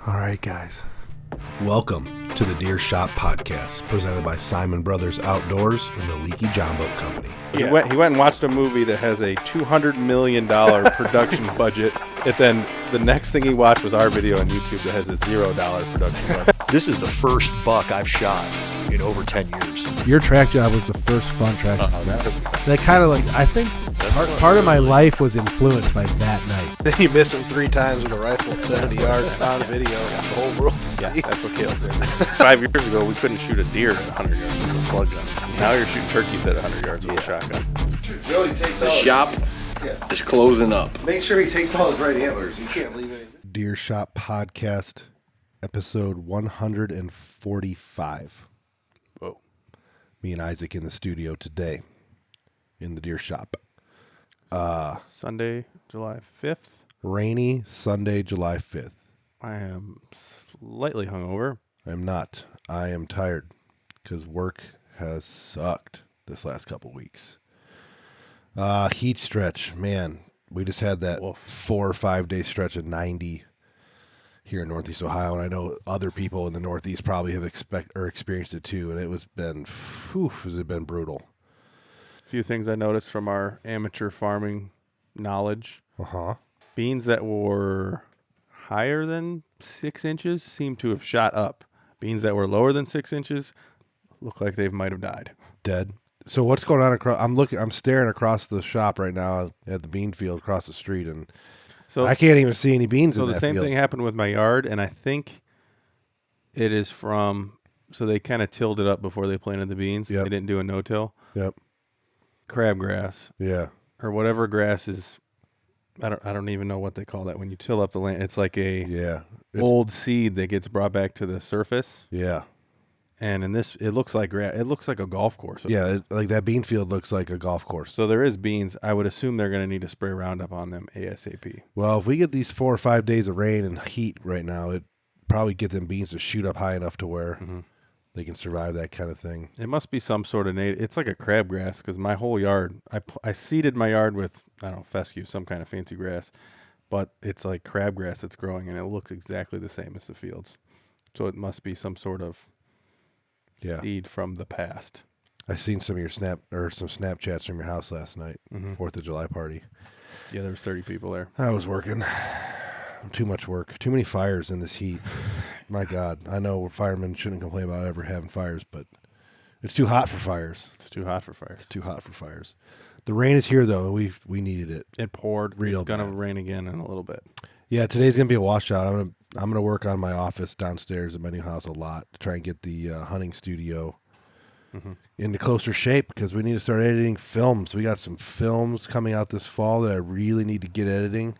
All right, guys. Welcome to the Deer Shop Podcast, presented by Siman Brothers Outdoors and the Leaky John Boat Company. He went and watched a movie that has a $200 million production budget, and then the next thing he watched was our video on YouTube that has a $0 production budget. This is the first buck I've shot in over 10 years. Your track job was the first fun track job. That kind of like, I think part of my life was influenced by that night. Then you miss him 3 times with a rifle at 70 yards on video for the whole world to see. That's what Caleb did. 5 years ago, we couldn't shoot a deer at 100 yards with a slug gun. Now you're shooting turkeys at 100 yards with a shotgun. Joey takes The shop is closing up. Make sure he takes all his right antlers. You can't leave anything. Deer Shop Podcast, episode 145. Whoa. Me and Isaac in the studio today in the Deer Shop. Sunday, July 5th. Rainy Sunday, July 5th. I am slightly hungover. I'm not. I am tired because work has sucked this last couple weeks. Heat stretch, man. We just had that 4 or 5 day stretch of 90 here in Northeast Ohio, and I know other people in the Northeast probably have experienced it too, and has it been brutal. A few things I noticed from our amateur farming knowledge. Beans that were higher than 6 inches seem to have shot up. Beans that were lower than 6 inches look like they might have died. Dead. So what's going on across? I'm staring across the shop right now at the bean field across the street, and so I can't even see any beans in that field. So the same thing happened with my yard, and I think it is from. So they kind of tilled it up before they planted the beans. Yep. They didn't do a no-till. Yep. Crabgrass. Yeah. Or whatever grass is. I don't even know what they call that when you till up the land. It's like a old seed that gets brought back to the surface. Yeah. And in this, it looks like grass. It looks like a golf course. Yeah, like that bean field looks like a golf course. So there is beans. I would assume they're going to need to spray Roundup on them ASAP. Well, if we get these 4 or 5 days of rain and heat right now, it probably get them beans to shoot up high enough to where they can survive that kind of thing. It must be some sort of native. It's like a crabgrass because my whole yard, I seeded my yard with, I don't know, fescue, some kind of fancy grass, but it's like crabgrass that's growing and it looks exactly the same as the fields. So it must be some sort of seed from the past. I seen some of your some Snapchats from your house last night, 4th of July party. Yeah, there was 30 people there. I was working. Too much work. Too many fires in this heat. My God. I know firemen shouldn't complain about ever having fires, but it's too hot for fires. It's too hot for fires. It's too hot for fires. The rain is here, though, and we needed it. It poured. Real It's going to rain again in a little bit. Yeah, today's going to be a washout. I'm gonna work on my office downstairs at my new house a lot to try and get the hunting studio into closer shape because we need to start editing films. We got some films coming out this fall that I really need to get editing.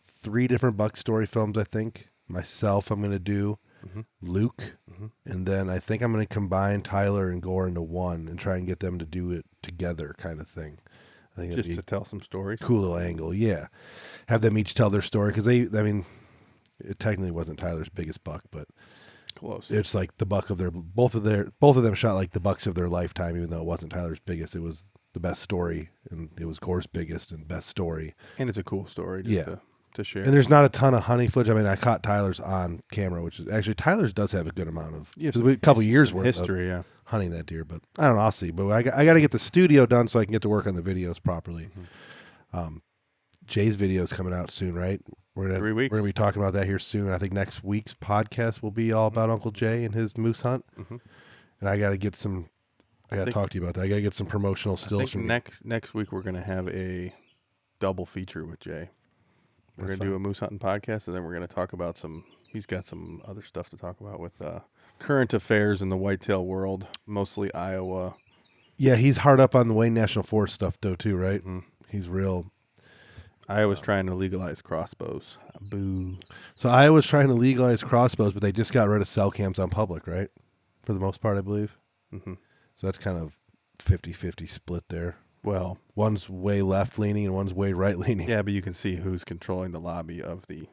3 different buck story films, I think. Myself, I'm going to do. Luke. And then I think I'm going to combine Tyler and Gore into one and try and get them to do it together kind of thing. I think just to tell some stories. Cool little angle, yeah. Have them each tell their story because it technically wasn't Tyler's biggest buck, but close. It's like the buck of both of them shot like the bucks of their lifetime, even though it wasn't Tyler's biggest. It was the best story, and it was Gore's biggest and best story. And it's a cool story to share. And there's not a ton of hunting footage. I mean, I caught Tyler's on camera, which is actually Tyler's does have a good amount of a couple years worth history, of hunting that deer. But I don't know. I'll see. But I got to get the studio done so I can get to work on the videos properly. Jay's video is coming out soon, right? 3 weeks. We're gonna be talking about that here soon. I think next week's podcast will be all about Uncle Jay and his moose hunt. And I got to get some. I got to talk to you about that. I got to get some promotional stills from next week. We're gonna have a double feature with Jay. We're going to do a moose hunting podcast, and then we're going to talk about he's got some other stuff to talk about with current affairs in the whitetail world, mostly Iowa. Yeah, he's hard up on the Wayne National Forest stuff, though, too, right? He's real. Iowa's trying to legalize crossbows. Boo. So Iowa's trying to legalize crossbows, but they just got rid of cell cams on public, right? For the most part, I believe. So that's kind of 50-50 split there. Well, one's way left-leaning and one's way right-leaning. Yeah, but you can see who's controlling the lobby of the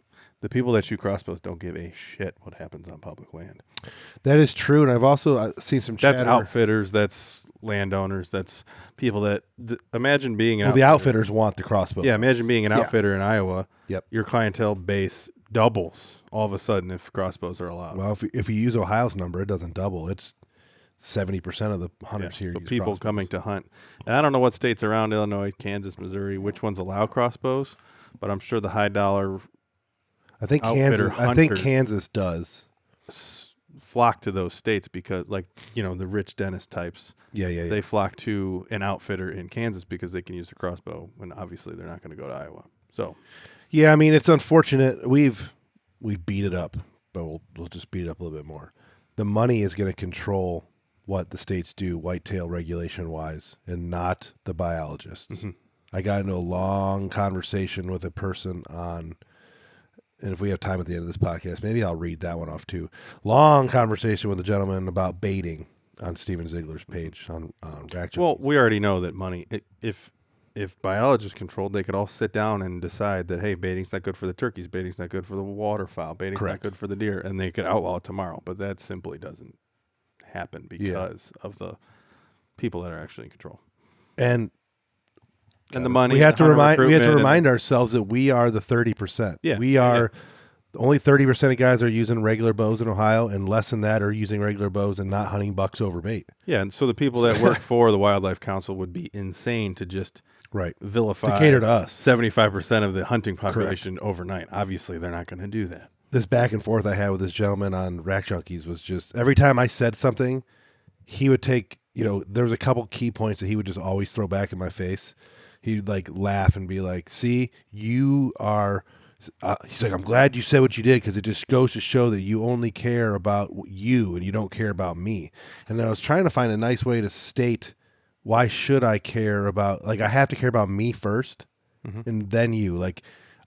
people that shoot crossbows don't give a shit what happens on public land. That is true, and I've also seen some chatter. That's outfitters, that's landowners, that's people that imagine being an the outfitters want the crossbow. Yeah, imagine being an outfitter in Iowa. Yep. Your clientele base doubles all of a sudden if crossbows are allowed. Well, if you use Ohio's number, it doesn't double. It's 70% of the hunters here so use people crossbows. coming to hunt. And I don't know what states around Illinois, Kansas, Missouri, which ones allow crossbows, but I'm sure the high dollar I think outfitter Kansas does. flock to those states because, like, the rich dentist types. Yeah. They flock to an outfitter in Kansas because they can use a crossbow when obviously they're not going to go to Iowa. So, yeah, I mean, it's unfortunate. We've beat it up, but we'll just beat it up a little bit more. The money is going to control what the states do whitetail regulation wise and not the biologists. Mm-hmm. I got into a long conversation with a person on, and if we have time at the end of this podcast, maybe I'll read that one off too. Long conversation with a gentleman about baiting on Steven Ziegler's page on Rack Junkies. Well, we already know that money, if biologists controlled, they could all sit down and decide that, hey, baiting's not good for the turkeys, baiting's not good for the waterfowl, baiting's not good for the deer, and they could outlaw it tomorrow. But that simply doesn't happen because of the people that are actually in control. And the money. We have to remind ourselves that we are the 30%. Yeah, we are only 30% of guys are using regular bows in Ohio, and less than that are using regular bows and not hunting bucks over bait. Yeah, and so the people that work for the Wildlife Council would be insane to just vilify to cater to us 75% of the hunting population overnight. Obviously, they're not going to do that. This back and forth I had with this gentleman on Rack Junkies was just every time I said something, he would take. There was a couple key points that he would just always throw back in my face. He'd like laugh and be like, "See, you are." He's like, "I'm glad you said what you did because it just goes to show that you only care about you and you don't care about me." And then I was trying to find a nice way to state why should I care about, like, I have to care about me first and then you. Like,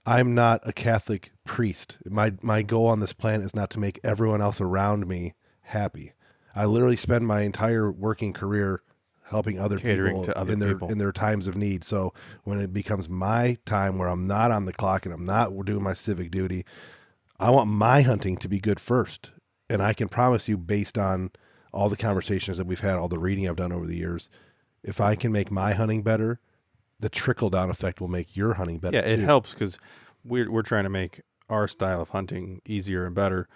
I'm not a Catholic priest. My goal on this planet is not to make everyone else around me happy. I literally spend my entire working career helping other catering people to other people in their times of need. So when it becomes my time where I'm not on the clock and I'm not doing my civic duty, I want my hunting to be good first. And I can promise you, based on all the conversations that we've had, all the reading I've done over the years, if I can make my hunting better, the trickle down effect will make your hunting better. Yeah, it helps because we're trying to make our style of hunting easier and better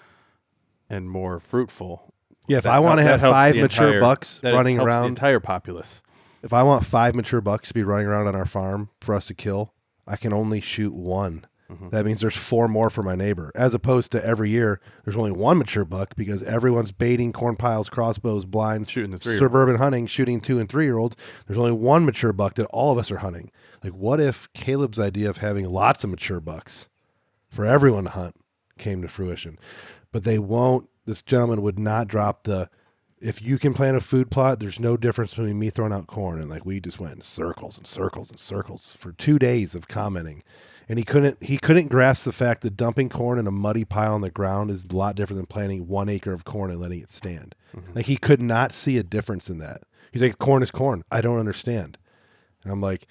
and more fruitful. Yeah, if I want to have 5 mature bucks running around, the entire populace. If I want 5 mature bucks to be running around on our farm for us to kill, I can only shoot 1. Mm-hmm. That means there's 4 more for my neighbor, as opposed to every year there's only 1 mature buck because everyone's baiting corn piles, crossbows, blinds, shooting the suburban hunting, shooting 2 and 3-year-olds. There's only 1 mature buck that all of us are hunting. Like, what if Caleb's idea of having lots of mature bucks for everyone to hunt came to fruition? But they won't. This gentleman would not drop if you can plant a food plot, there's no difference between me throwing out corn. And like, we just went in circles and circles and circles for 2 days of commenting. And he couldn't grasp the fact that dumping corn in a muddy pile on the ground is a lot different than planting 1 acre of corn and letting it stand. Mm-hmm. Like, he could not see a difference in that. He's like, corn is corn. I don't understand. And I'm like,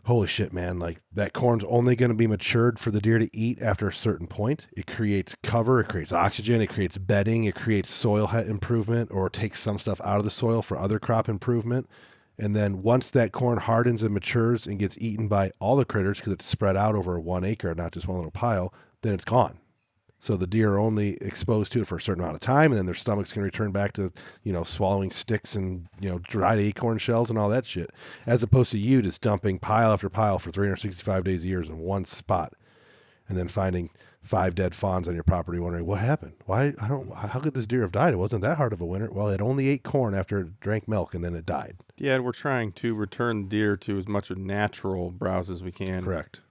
holy shit, man. Like, that corn's only going to be matured for the deer to eat after a certain point. It creates cover, it creates oxygen, it creates bedding, it creates soil improvement, or takes some stuff out of the soil for other crop improvement. And then once that corn hardens and matures and gets eaten by all the critters, because it's spread out over 1 acre, not just one little pile, then it's gone. So the deer are only exposed to it for a certain amount of time, and then their stomachs can return back to, swallowing sticks and, dried acorn shells and all that shit, as opposed to you just dumping pile after pile for 365 days a year in one spot, and then finding 5 dead fawns on your property, wondering what happened. How could this deer have died? It wasn't that hard of a winter. Well, it only ate corn after it drank milk, and then it died. Yeah, and we're trying to return deer to as much of natural browse as we can. Correct.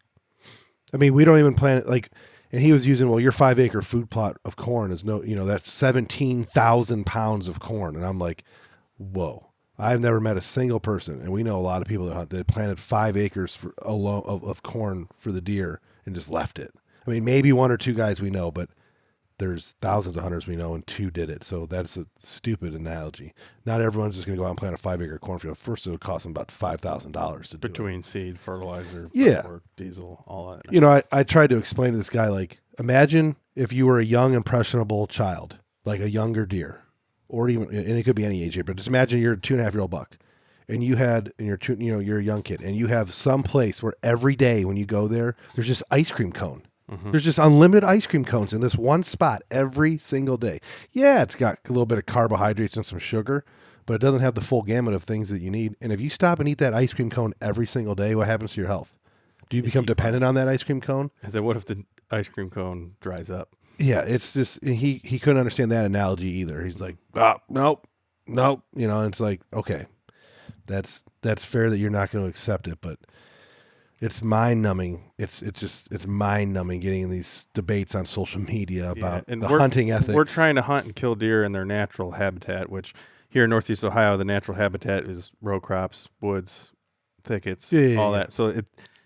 I mean, we don't even plant it like. And he was using, your 5 acre food plot of corn is that's 17,000 pounds of corn. And I'm like, whoa, I've never met a single person. And we know a lot of people that hunt that planted 5 acres of corn for the deer and just left it. I mean, maybe 1 or 2 guys we know, but there's thousands of hunters we know and 2 did it. So that's a stupid analogy. Not everyone's just going to go out and plant a 5 acre cornfield. First, it'll cost them about $5,000 to do between seed, fertilizer, work, diesel, all that. I tried to explain to this guy, like, imagine if you were a young, impressionable child, like a younger deer, or even, and it could be any age, but just imagine you're a 2.5-year-old buck, and you're a young kid, and you have some place where every day when you go there, there's just ice cream cone There's just unlimited ice cream cones in this one spot every single day. Yeah, it's got a little bit of carbohydrates and some sugar, but it doesn't have the full gamut of things that you need. And if you stop and eat that ice cream cone every single day, what happens to your health? Do you become dependent on that ice cream cone? And then what if the ice cream cone dries up? Yeah, it's just he couldn't understand that analogy either. He's like, nope. You know, and it's like, okay, that's fair that you're not going to accept it, but it's mind numbing. It's mind numbing getting in these debates on social media about the hunting ethics. We're trying to hunt and kill deer in their natural habitat, which here in Northeast Ohio, the natural habitat is row crops, woods, thickets, all that. So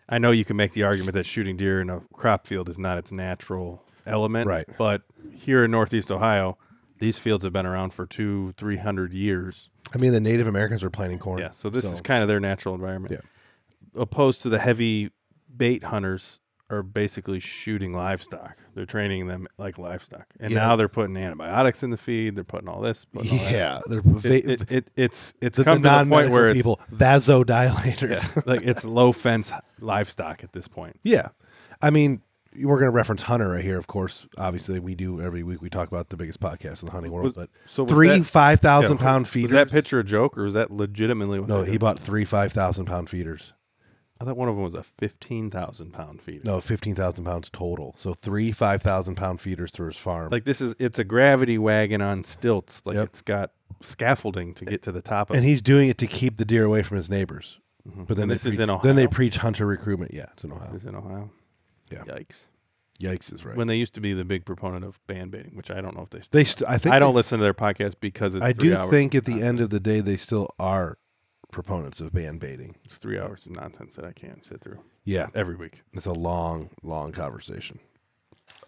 I know you can make the argument that shooting deer in a crop field is not its natural element, right? But here in Northeast Ohio, these fields have been around for 200-300 years. I mean, the Native Americans were planting corn. Yeah, so this is kind of their natural environment. Yeah. Opposed to the heavy bait hunters are basically shooting livestock. They're training them like livestock, and now they're putting antibiotics in the feed. They're putting all this. It's come to the point where it's vasodilators. like it's low fence livestock at this point. Yeah, I mean, we're going to reference hunter right here. Of course, obviously, we do every week. We talk about the biggest podcast in the hunting world. But so 5,000 pound feeders. Was that picture a joke, or was that legitimately? No, he bought 5,000 pound feeders. I thought one of them was a 15,000 pound feeder. No, 15,000 pounds total. So 5,000 pound feeders through his farm. Like it's a gravity wagon on stilts. Like it's got scaffolding to get to the top of it. And he's doing it to keep the deer away from his neighbors. But then this is in Ohio. Then they preach hunter recruitment. Yeah, it's in Ohio. It's in Ohio. Yeah. Yikes is right. When they used to be the big proponent of band baiting, which I don't know if they still I don't listen to their podcast because it's 3 hours. I do think at the end of the day they still are proponents of band baiting. It's 3 hours of nonsense that I can't sit through. Yeah. Every week. It's a long conversation.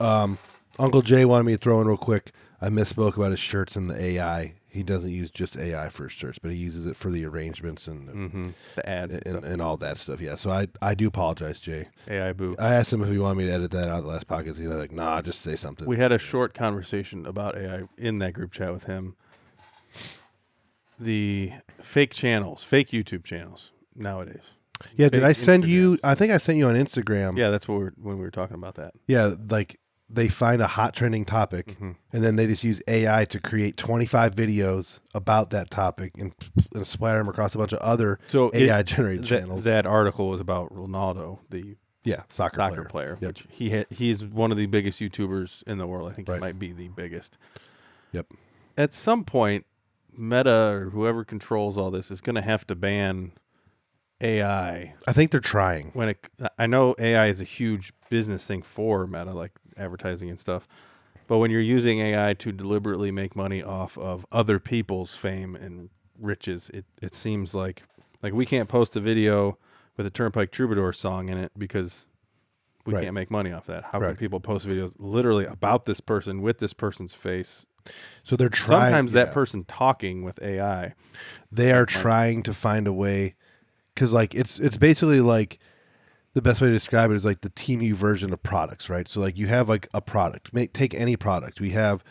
Uncle Jay wanted me to throw in real quick. I misspoke about his shirts and the AI. He doesn't use just AI for his shirts, but he uses it for the arrangements and the ads and all that stuff. Yeah, so I do apologize, Jay. AI boo. I asked him if he wanted me to edit that out of the last podcast. He was like, nah, just say something. We had a short conversation about AI in that group chat with him. The fake YouTube channels nowadays. Yeah, did I send you? I think I sent you on Instagram. Yeah, that's when we were talking about that. Yeah, like they find a hot trending topic, and then they just use AI to create 25 videos about that topic and splatter them across a bunch of other AI generated channels. That article was about Ronaldo, the soccer player, yep. which he's one of the biggest YouTubers in the world. I think he might be the biggest. Yep. At some point, Meta or whoever controls all this is going to have to ban AI. I think they're trying. I know AI is a huge business thing for Meta, like advertising and stuff. But when you're using AI to deliberately make money off of other people's fame and riches, it seems like we can't post a video with a Turnpike Troubadour song in it because we can't make money off that. How can people post videos literally about this person with this person's face? So they're trying. Sometimes that person talking with AI. They are trying to find a way, because like it's basically like the best way to describe it is like the TeamU version of products, right? So like you have like a product. Take any product. We have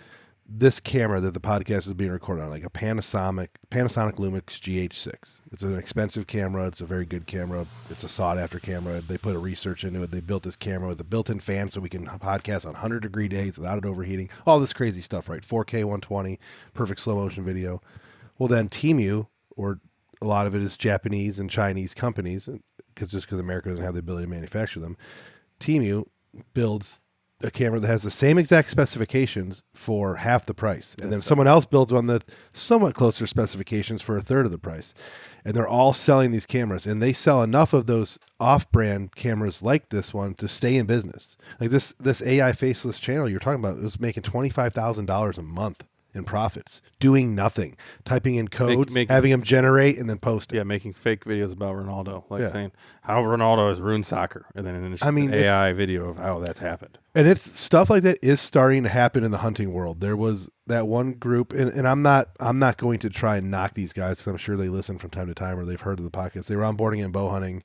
this camera that the podcast is being recorded on, like a Panasonic Lumix GH6. It's an expensive camera. It's a very good camera. It's a sought after camera. They put a research into it. They built this camera with a built-in fan so we can podcast on 100-degree days without it overheating. All this crazy stuff, right? 4K 120, perfect slow motion video. Well, then TeamU, or a lot of it is Japanese and Chinese companies, because America doesn't have the ability to manufacture them. TeamU builds a camera that has the same exact specifications for half the price. And then someone else builds one that somewhat closer specifications for a third of the price. And they're all selling these cameras, and they sell enough of those off-brand cameras like this one to stay in business. Like this AI faceless channel you're talking about was making $25,000 a month in profits, doing nothing, typing in codes, having them generate, and then post it. Yeah, making fake videos about Ronaldo, saying how Ronaldo has ruined soccer, and then an AI video of how that's happened. And it's stuff like that is starting to happen in the hunting world. There was that one group, and I'm not going to try and knock these guys because I'm sure they listen from time to time or they've heard of the podcast. They were onboarding in bow hunting.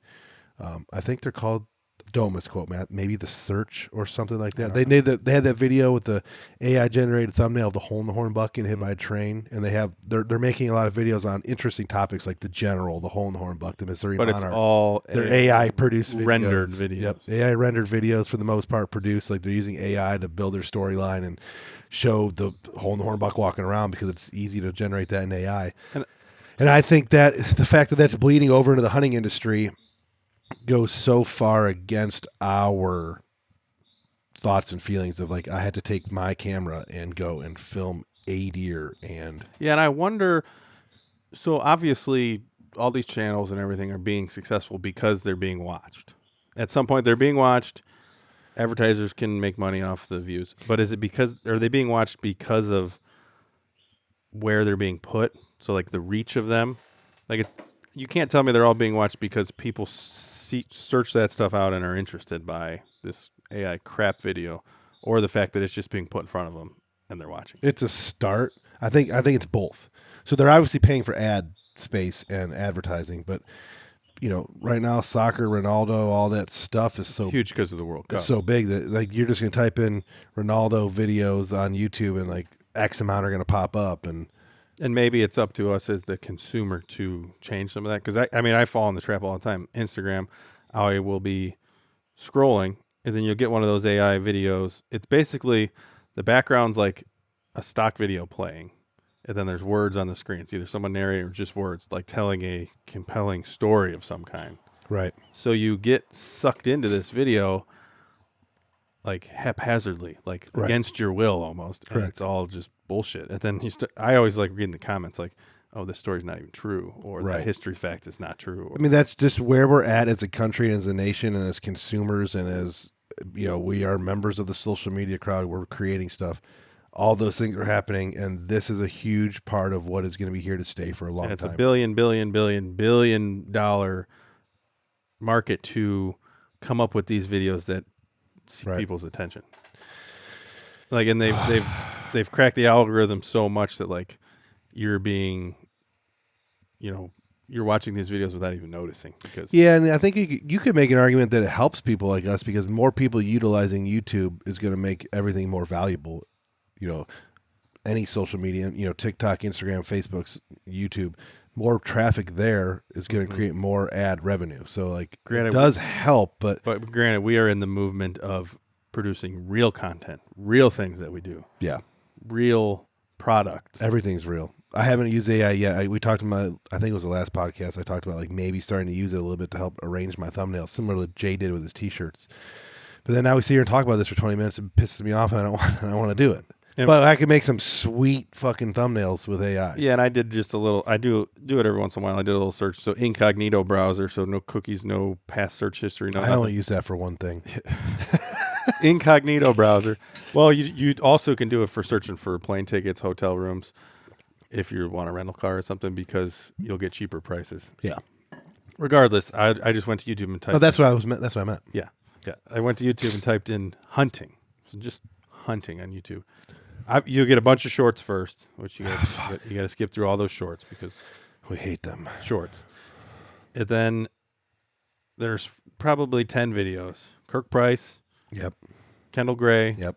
I think they're called don't misquote Matt. Maybe The Search or something like that. They had that video with the AI generated thumbnail of the hole in the hornbuck getting hit by a train, and they're making a lot of videos on interesting topics like the General, the hole in the hornbuck, the Missouri But Monarch. it's all they're AI produced videos. rendered videos. Yep, AI rendered videos for the most part produced. Like they're using AI to build their storyline and show the hole in the hornbuck walking around because it's easy to generate that in AI. And I think that the fact that that's bleeding over into the hunting industry goes so far against our thoughts and feelings of like, I had to take my camera and go and film a deer. And I wonder, so obviously all these channels and everything are being successful because they're being watched. At some point they're being watched. Advertisers can make money off the views, but are they being watched because of where they're being put? So like the reach of them, like you can't tell me they're all being watched because people search that stuff out and are interested by this AI crap video, or the fact that it's just being put in front of them and they're watching. it's a start. I think it's both. So they're obviously paying for ad space and advertising, but right now soccer, Ronaldo, all that stuff is so Huge because of the World Cup. It's so big that like you're just gonna type in Ronaldo videos on YouTube and like X amount are gonna pop up, and maybe it's up to us as the consumer to change some of that. Because I fall in the trap all the time. Instagram, I will be scrolling, and then you'll get one of those AI videos. It's basically the background's like a stock video playing, and then there's words on the screen. It's either someone narrating or just words, like telling a compelling story of some kind. right. So you get sucked into this video like haphazardly, like Right. against your will almost. And it's all just bullshit. And then I always like reading the comments like, oh, this story's not even true, or the Right. history fact is not true. I mean, that's just where we're at as a country and as a nation and as consumers and as we are members of the social media crowd. We're creating stuff. All those things are happening, and this is a huge part of what is going to be here to stay for a long and it's time. a billion dollar market to come up with these videos that seek Right. people's attention. Like, and they've cracked the algorithm so much that like you're being, you're watching these videos without even noticing. Because Yeah, and I think you could make an argument that it helps people like us because more people utilizing YouTube is going to make everything more valuable. Any social media, TikTok, Instagram, Facebook, YouTube, more traffic there is going to create more ad revenue. So like Granted, it does help, but granted, we are in the movement of producing real content, real things that we do, yeah, real products. everything's real. I haven't used AI yet. We talked about, I think it was the last podcast, I talked about like maybe starting to use it a little bit to help arrange my thumbnails, similar to Jay did with his t-shirts. But then now we sit here and talk about this for 20 minutes. It pisses me off, and I don't want to do it. And- But I could make some sweet fucking thumbnails with AI. Yeah, and I did just a little. I do it every once in a while. I did a little search. So incognito browser, so no cookies, no past search history, no I nothing. only use that for one thing. Incognito browser. Well, you also can do it for searching for plane tickets, hotel rooms, if you want a rental car or something, because you'll get cheaper prices. Yeah. Regardless, I just went to YouTube and typed. Oh, that's what I meant. Yeah. I went to YouTube and typed in hunting. So just hunting on YouTube. You get a bunch of shorts first, which you got to skip through all those shorts because We hate them. shorts. And then there's probably 10 videos. Kirk Price, Yep. Kendall Gray. Yep.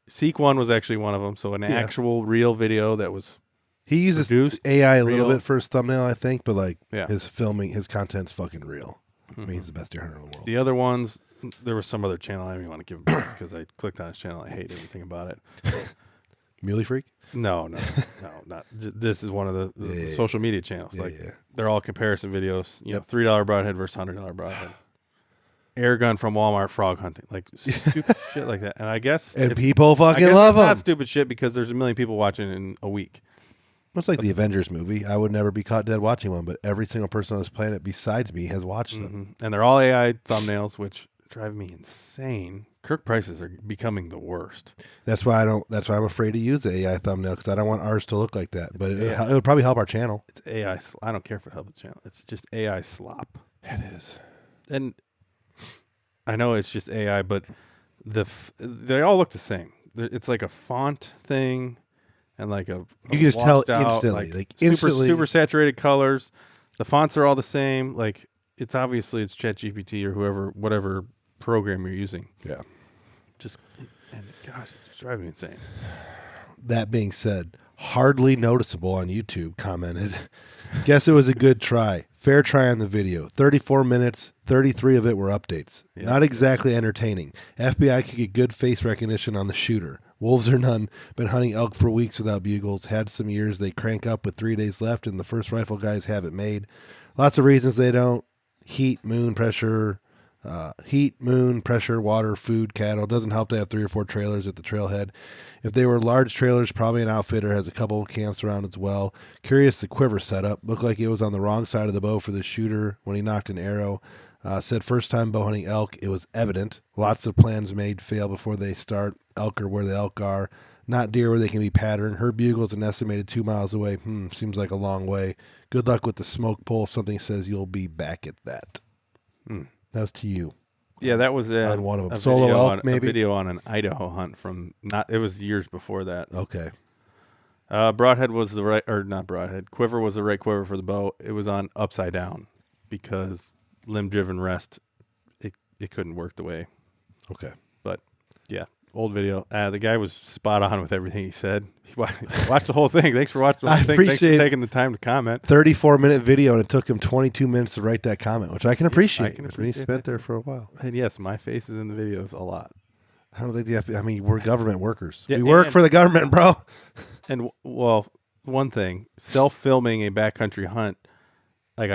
Seek One was actually one of them. So an actual real video that was He uses produced, AI a little real. bit for his thumbnail, I think, but like Yeah. his filming, his content's fucking real. I mean, he's the best deer hunter in the world. the other ones. There was some other channel. I don't even want to give him praise because I clicked on his channel. I hate everything about it. Muley Freak? No, not. This is one of the social media channels. Yeah, Like yeah. they're all comparison videos. Yep. $3 broadhead versus $100 broadhead. Air gun from Walmart frog hunting, like stupid shit like that. And I guess And people I fucking guess love it's him. not stupid shit because there's a million people watching in a week. It's like the Avengers movie. I would never be caught dead watching one, but every single person on this planet besides me has watched them. And they're all AI thumbnails, which drive me insane. Kirk Prices are becoming the worst. That's why I'm afraid to use the AI thumbnail because I don't want ours to look like that. But it AI. would probably help our channel. It's AI. I don't care if it helps the channel. It's just AI slop. It is. And I know it's just AI, but they all look the same. It's like a font thing, and like a You can just tell washed out, instantly, like instantly. super saturated colors. The fonts are all the same. Like it's obviously it's ChatGPT or whatever program you're using. Yeah. And gosh, it's driving me insane. That being said, hardly noticeable on YouTube commented, guess it was a good try. Fair try on the video. 34 minutes, 33 of it were updates. Yeah. Not exactly entertaining. FBI could get good face recognition on the shooter. Wolves or none, been hunting elk for weeks without bugles. Had some years they crank up with 3 days left, and the first rifle guys have it made. Lots of reasons they don't. Heat, moon, pressure, water, food, cattle. Doesn't help to have 3 or 4 trailers at the trailhead. If they were large trailers, probably an outfitter has a couple of camps around as well. Curious the quiver setup. Looked like it was on the wrong side of the bow for the shooter when he knocked an arrow. Said first time bow hunting elk, it was evident. Lots of plans made fail before they start. Elk are where the elk are. Not deer where they can be patterned. Her bugle's an estimated 2 miles away. Seems like a long way. Good luck with the smoke pole. Something says you'll be back at that. That was to you. Yeah, that was on one of them. a Solo video elk, on, maybe? a video on an Idaho hunt from it was years before that. Okay. Broadhead was the right, or not broadhead. Quiver was the right quiver for the bow. It was on upside down because limb-driven rest. It couldn't work the way. Okay. But yeah, old video. The guy was spot on with everything he said. Watch the whole thing. Thanks for watching the whole thing. Thanks for taking the time to comment. 34-minute video, and it took him 22 minutes to write that comment, which I can appreciate. I can He appreciate spent there for a while. And yes, my face is in the videos a lot. I don't think the FBI, I mean, we're government workers. Yeah, we work for the government, bro. And well, one thing, self-filming a backcountry hunt, I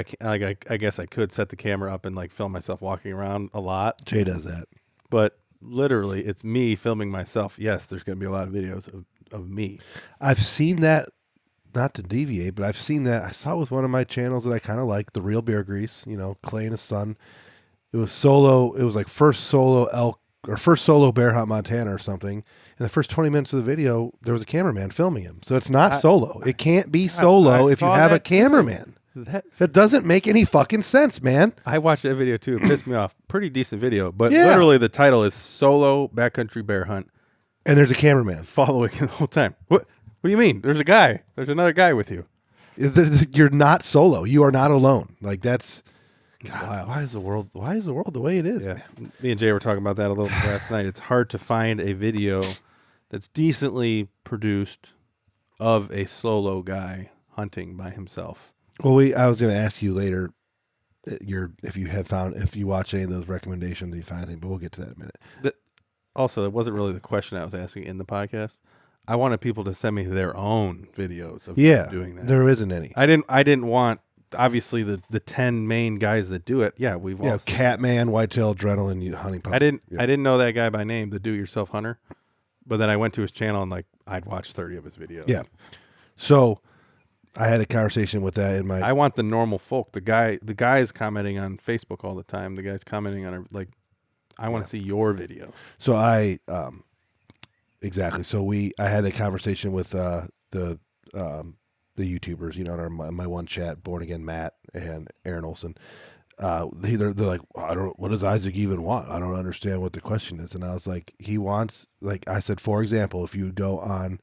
guess I could set the camera up and like film myself walking around a lot. Jay does that. But literally, it's me filming myself. Yes, there's going to be a lot of videos of me. I've seen that, not to deviate, but I've seen that. I saw it with one of my channels that I kind of like, The Real Bear Grease, Clay and his son. It was solo. It was like first solo elk or first solo bear hunt Montana or something. In the first 20 minutes of the video, there was a cameraman filming him. So it's not solo. It can't be solo if you have a cameraman. That doesn't make any fucking sense, man. I watched that video too. It pissed me off. Pretty decent video, but literally the title is Solo Backcountry Bear Hunt. And there's a cameraman following the whole time. What do you mean? There's a guy. There's another guy with you. You're not solo. You are not alone. Like that's God, wild. why is the world the way it is, Yeah. man? Me and Jay were talking about that a little bit last night. It's hard to find a video that's decently produced of a solo guy hunting by himself. Well, I was going to ask you later, if you watch any of those recommendations, you find anything, but we'll get to that in a minute. Also, it wasn't really the question I was asking in the podcast. I wanted people to send me their own videos of doing that. There isn't any. I didn't want obviously the 10 main guys that do it. Yeah, we've all seen. Catman, Whitetail, Adrenaline, Hunting Pup. I didn't know that guy by name, the do-it-yourself hunter. But then I went to his channel and I'd watched 30 of his videos. Yeah. So I had a conversation with that in my. I want the normal folk. The guy's commenting on Facebook all the time. The guy's commenting on I want to see your videos. So exactly. So I had that conversation with the YouTubers, in my one chat, Born Again Matt and Aaron Olson. They're like, what does Isaac even want? I don't understand what the question is. And I was like, he wants, I said, for example, if you go on,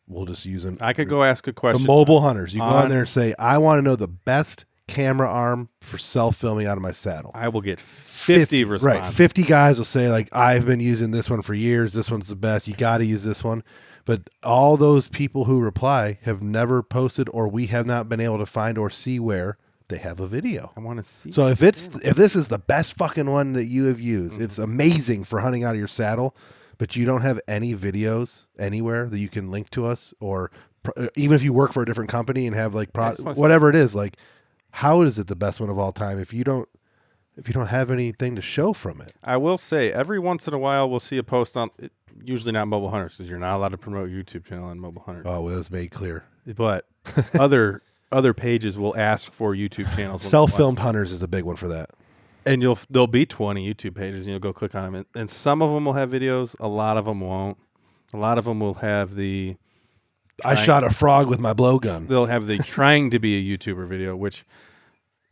we'll just use them. I could go ask a question. The mobile hunters. You go on there and say, I want to know the best camera arm for self-filming out of my saddle. I will get 50 responses. Right. 50 guys will say, I've been using this one for years. This one's the best. You got to use this one. But all those people who reply have never posted, or we have not been able to find or see where they have a video. I want to see. So if this is the best fucking one that you have used, it's amazing for hunting out of your saddle, but you don't have any videos anywhere that you can link to us, or even if you work for a different company and have whatever it is, how is it the best one of all time if you don't have anything to show from it? I will say every once in a while we'll see a post on, usually not Mobile Hunters because you're not allowed to promote YouTube channel on Mobile Hunters. Oh, well, it was made clear. But other pages will ask for YouTube channels. Self-filmed hunters is a big one for that. And there'll be 20 YouTube pages, and you'll go click on them, and some of them will have videos. A lot of them won't. A lot of them will have I shot a frog with my blowgun. They'll have the trying to be a YouTuber video, which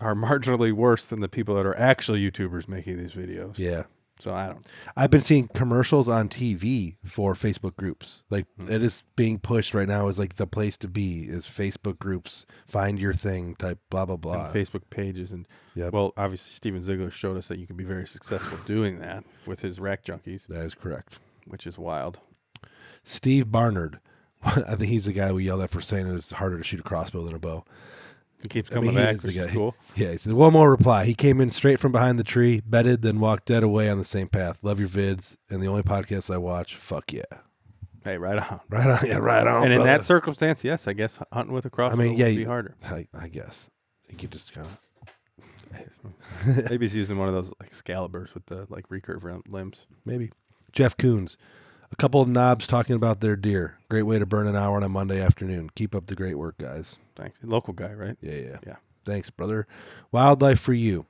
are marginally worse than the people that are actually YouTubers making these videos. Yeah. So I don't. I've been seeing commercials on TV for Facebook groups. Like it is being pushed right now as like the place to be is Facebook groups. Find your thing type blah blah blah. And Facebook pages and Yep. well, obviously Steven Ziegler showed us that you can be very successful doing that with his Rack Junkies, That is correct. which is wild. Steve Barnard. I think he's the guy we yelled at for saying it's harder to shoot a crossbow than a bow. He keeps I coming mean, he back, is the which is guy. cool. Yeah, he said one more reply. He came in straight from behind the tree, bedded, then walked dead away on the same path. Love your vids, and the only podcast I watch. Fuck yeah, Hey, right on. right on, yeah, right on. And in brother. that circumstance, yes, I guess hunting with a crossbow would be harder. I guess you could just kind of. Maybe he's using one of those like Excaliburs with the like recurve limbs. Maybe. Jeff Coons. A couple of knobs talking about their deer. Great way to burn an hour on a Monday afternoon. Keep up the great work, guys. Thanks. Local guy, right? Yeah. Yeah. Thanks, brother. Wildlife for you.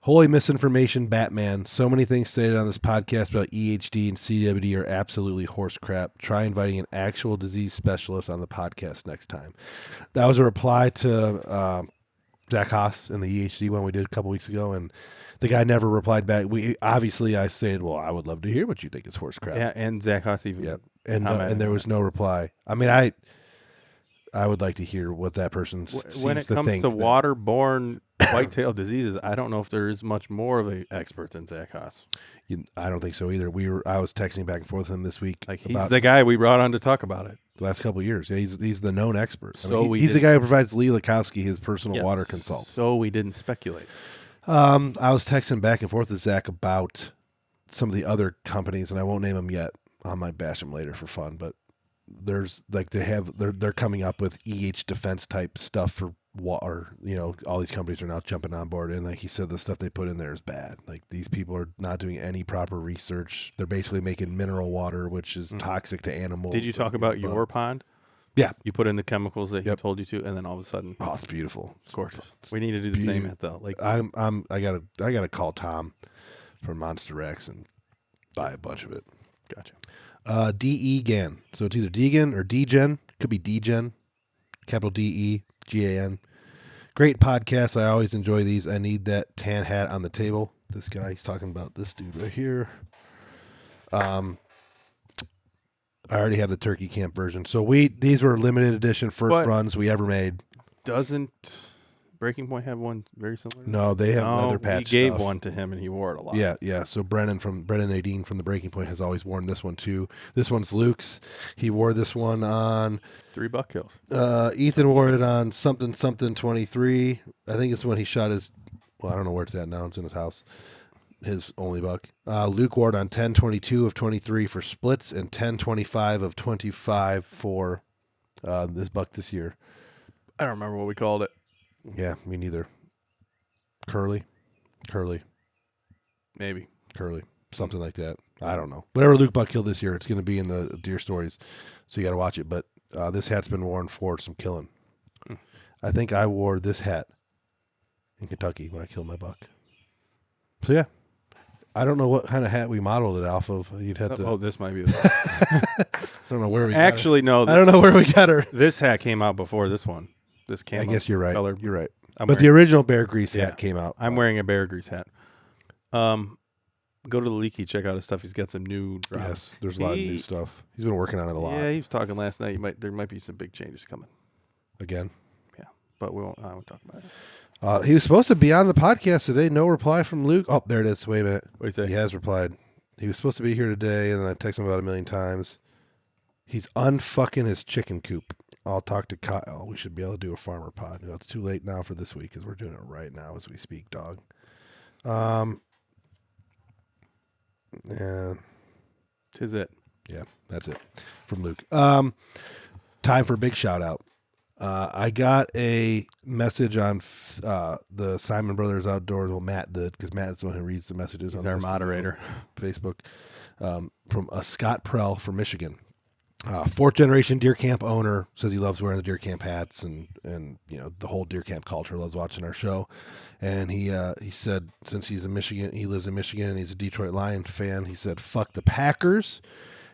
Holy misinformation, Batman. So many things stated on this podcast about EHD and CWD are absolutely horse crap. Try inviting an actual disease specialist on the podcast next time. That was a reply to Zach Haas in the EHD one we did a couple weeks ago, and the guy never replied back. I stated, well, I would love to hear what you think is horse crap. Yeah, and Zach Haas even. Yep. And commented there on was it. no reply. I mean, I would like to hear what that person seems When it to comes think. to waterborne whitetail diseases, I don't know if there is much more of an expert than Zach Haas. I don't think so either. I was texting back and forth with him this week. Like he's about the guy we brought on to talk about it. the last couple of years. Yeah, he's the known expert. He's So the guy who provides Lee Lakowski his personal Yeah. water consults. So we didn't speculate. I was texting back and forth with Zach about some of the other companies, and I won't name them yet. I might bash them later for fun, but there's like they're coming up with defense type stuff for water. You know, all these companies are now jumping on board, and like he said, the stuff they put in there is bad. Like these people are not doing any proper research. They're basically making mineral water, which is toxic to animals. Did you talk about your pond? Yeah. You put in the chemicals that he Yep. told you to, and then all of a sudden, Oh, it's beautiful. it's gorgeous. We need to do the same at the lake. I gotta call Tom from Monster X and buy a bunch of it. Gotcha. DEGAN. So it's either Degan or DGen. Could be DGen. Capital DEGAN. Great podcast. I always enjoy these. I need that tan hat on the table. This guy, he's talking about this dude right here. I already have the turkey camp version. So these were limited edition first But- runs we ever made. Doesn't Breaking Point have one very similar? No, they have leather patch We gave stuff. one to him, and he wore it a lot. Yeah. So Brennan Nadine from the Breaking Point has always worn this one too. This one's Luke's. He wore this one on. $3 buck kills. Ethan wore it on something 23. I think it's when he shot his. Well, I don't know where it's at now. It's in his house. His only buck. Luke wore it on 10/22 of 23 for splits and 10/25 of 25 for this buck this year. I don't remember what we called it. Yeah, me neither. Curly, Maybe. something like that. I don't know. Whatever Luke buck killed this year, it's going to be in the deer stories, so you got to watch it. But this hat's been worn for some killing. I think I wore this hat in Kentucky when I killed my buck. So yeah, I don't know what kind of hat we modeled it off of. You'd have to. Oh, this might be. The I don't know where we Actually, no. Got her. I don't know where we got her. This hat came out before this one. This came. I guess you're right. Color. You're right. I'm But the original Bear Grease hat came out. I'm wearing a Bear Grease hat. Go to the Leaky, check out his stuff. He's got some new drops. Yes, there's a lot of new stuff. He's been working on it a lot. Yeah, he was talking last night. There might be some big changes coming. Again. Yeah, but I won't talk about it. He was supposed to be on the podcast today. No reply from Luke. Oh, there it is. Wait a minute. What'd he say? He has replied. He was supposed to be here today, and then I texted him about 1,000,000 times. He's unfucking his chicken coop. I'll talk to Kyle. We should be able to do a farmer pod. You know, it's too late now for this week because we're doing it right now as we speak, dog. Yeah. Tis it. Yeah, that's it from Luke. Time for a big shout out. I got a message on the Siman Brothers Outdoors. Well, Matt did because Matt's the one who reads the messages. He's on our this moderator. Facebook from Scott Prell from Michigan. Fourth generation deer camp owner, says he loves wearing the deer camp hats and you know the whole deer camp culture. Loves watching our show, and he said since he lives in Michigan and he's a Detroit Lions fan. He said fuck the Packers,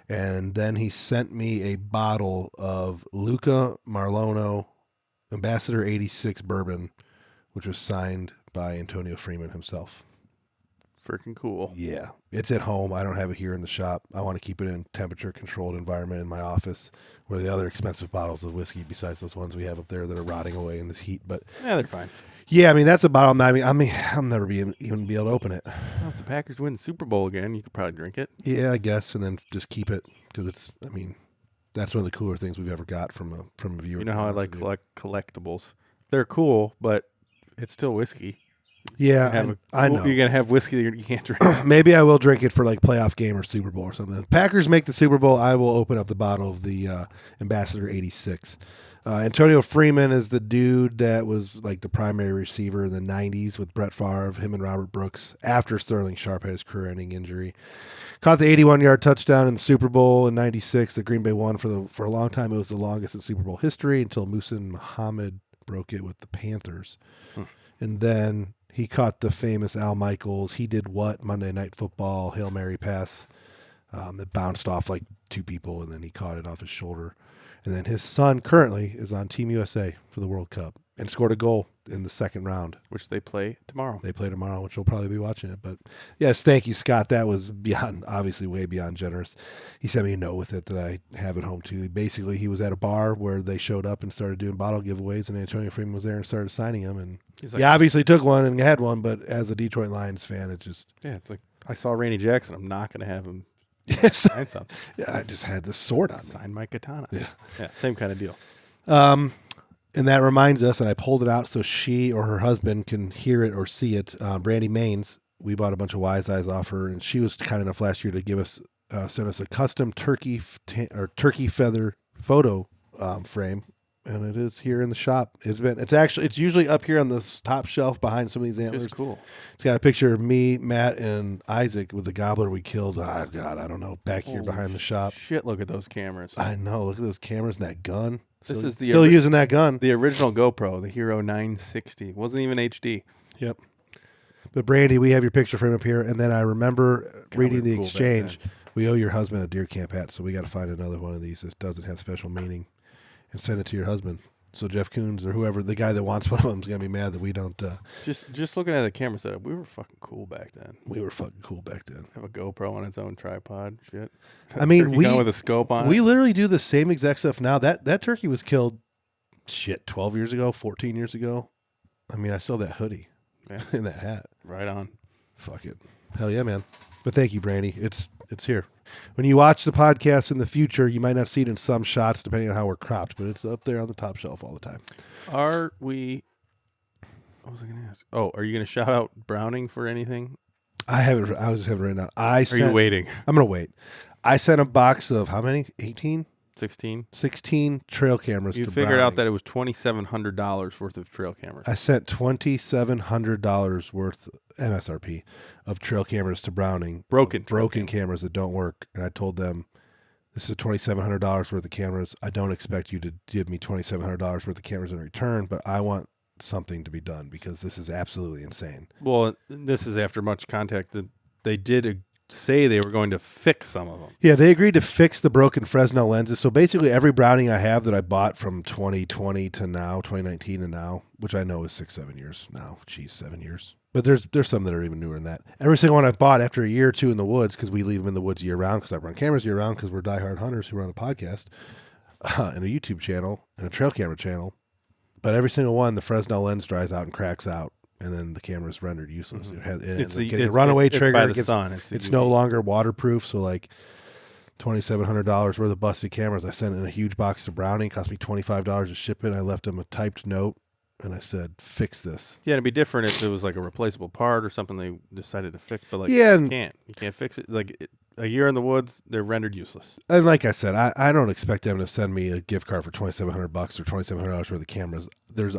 and then he sent me a bottle of Luca Marlono Ambassador 86 bourbon, which was signed by Antonio Freeman himself. freaking cool. Yeah, it's at home. I don't have it here in the shop. I want to keep it in temperature-controlled environment in my office, where the other expensive bottles of whiskey, besides those ones we have up there that are rotting away in this heat. But Yeah, they're fine. yeah, I mean that's a bottle. I mean, I'll never even be able to open it. Well, if the Packers win the Super Bowl again, you could probably drink it. Yeah, I guess, and then just keep it because it's. I mean, that's one of the cooler things we've ever got from a viewer. You know how I like collectibles. They're cool, but it's still whiskey. Yeah, I know. You're gonna have whiskey that you can't drink. Maybe I will drink it for like playoff game or Super Bowl or something. If Packers make the Super Bowl, I will open up the bottle of the Ambassador 86. Antonio Freeman is the dude that was like the primary receiver in the 90s with Brett Favre, him and Robert Brooks, after Sterling Sharp had his career-ending injury. Caught the 81-yard touchdown in the Super Bowl in 96 that Green Bay won for a long time. It was the longest in Super Bowl history until Muhsin Muhammad broke it with the Panthers. And then he caught the famous Al Michaels. He did what? Monday Night Football, Hail Mary pass that bounced off like two people, and then he caught it off his shoulder. And then his son currently is on Team USA for the World Cup and scored a goal in the second round. Which they play tomorrow. They play tomorrow, which we'll probably be watching it. But yes, thank you, Scott. That was obviously way beyond generous. He sent me a note with it that I have at home too. Basically, he was at a bar where they showed up and started doing bottle giveaways, and Antonio Freeman was there and started signing them. And he obviously took one and had one, but as a Detroit Lions fan, it just it's like I saw Randy Jackson. I'm not going to have him sign something. Yeah, I just had this sword on me. Sign my katana. Yeah, same kind of deal. And that reminds us, and I pulled it out so she or her husband can hear it or see it. Brandy Maines, we bought a bunch of Wise Eyes off her, and she was kind enough last year to give us, send us a custom turkey feather photo frame, and it is here in the shop. It's usually up here on the top shelf behind some of these antlers. It's cool. It's got a picture of me, Matt, and Isaac with the gobbler we killed. Oh God, I don't know, back here behind the shop. Shit, look at those cameras. I know. Look at those cameras and that gun. This is still using that gun. The original GoPro, the Hero 960. Wasn't even HD. Yep. But Brandy, we have your picture frame up here, and then I remember reading the exchange. We owe your husband a deer camp hat, so we got to find another one of these that doesn't have special meaning and send it to your husband. So Jeff Coons or whoever, the guy that wants one of them, is gonna be mad that we don't. Just looking at the camera setup, we were fucking cool back then. Have a GoPro on its own tripod, shit. I mean, we with a scope on. We literally do the same exact stuff now. That turkey was killed, 12 years ago, 14 years ago. I mean, I still have that hoodie, and that hat. Right on. Fuck it, hell yeah, man. But thank you, Brandy. It's here. When you watch the podcast in the future, you might not see it in some shots depending on how we're cropped, but it's up there on the top shelf all the time. Are we? What was I going to ask? Oh, are you going to shout out Browning for anything? I haven't. I was just having it right now. Are you waiting? I'm going to wait. I sent a box of how many? 18? 16 trail cameras. You to figured Browning. out that it was $2,700 worth of trail cameras. I sent $2,700 worth MSRP of trail cameras to Browning. Broken cameras that don't work. And I told them, this is $2,700 worth of cameras. I don't expect you to give me $2,700 worth of cameras in return, but I want something to be done because this is absolutely insane. Well, this is after much contact that they did say they were going to fix some of them. Yeah, they agreed to fix the broken Fresnel lenses. So basically every Browning I have that I bought from 2020 to now, 2019 and now, which I know is 6-7 years now. Geez, 7 years. But there's some that are even newer than that. Every single one I've bought after a year or two in the woods, because we leave them in the woods year round, because I run cameras year round, because we're diehard hunters who run a podcast and a YouTube channel and a trail camera channel. But every single one, the Fresnel lens dries out and cracks out. And then the camera is rendered useless. Mm-hmm. It's getting a runaway trigger. It's by the sun. It's no longer waterproof. So like $2,700 worth of busted cameras. I sent in a huge box to Browning. It cost me $25 to ship it. I left them a typed note and I said, "Fix this." Yeah, it'd be different if it was like a replaceable part or something they decided to fix. But like, yeah, you can't fix it. Like a year in the woods, they're rendered useless. And like I said, I don't expect them to send me a gift card for $2,700 or $2,700 worth of cameras. There's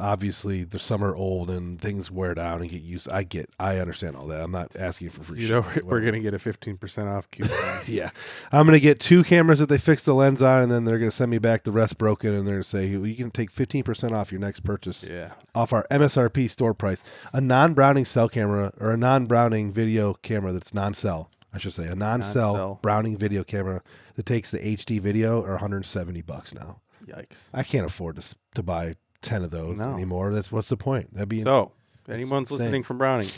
some are old and things wear down and get used. I understand all that. I'm not asking for free shit. We're going to get a 15% off coupon. Yeah. I'm going to get 2 cameras that they fix the lens on, and then they're going to send me back the rest broken, and they're going to say, you can take 15% off your next purchase off our MSRP store price. A non-Browning cell camera or a non-Browning video camera that's non-cell, I should say, a non-cell Browning video camera that takes the HD video are $170 now. Yikes. I can't afford to buy 10 of those anymore. What's the point? That'd be so. If anyone's listening from Browning,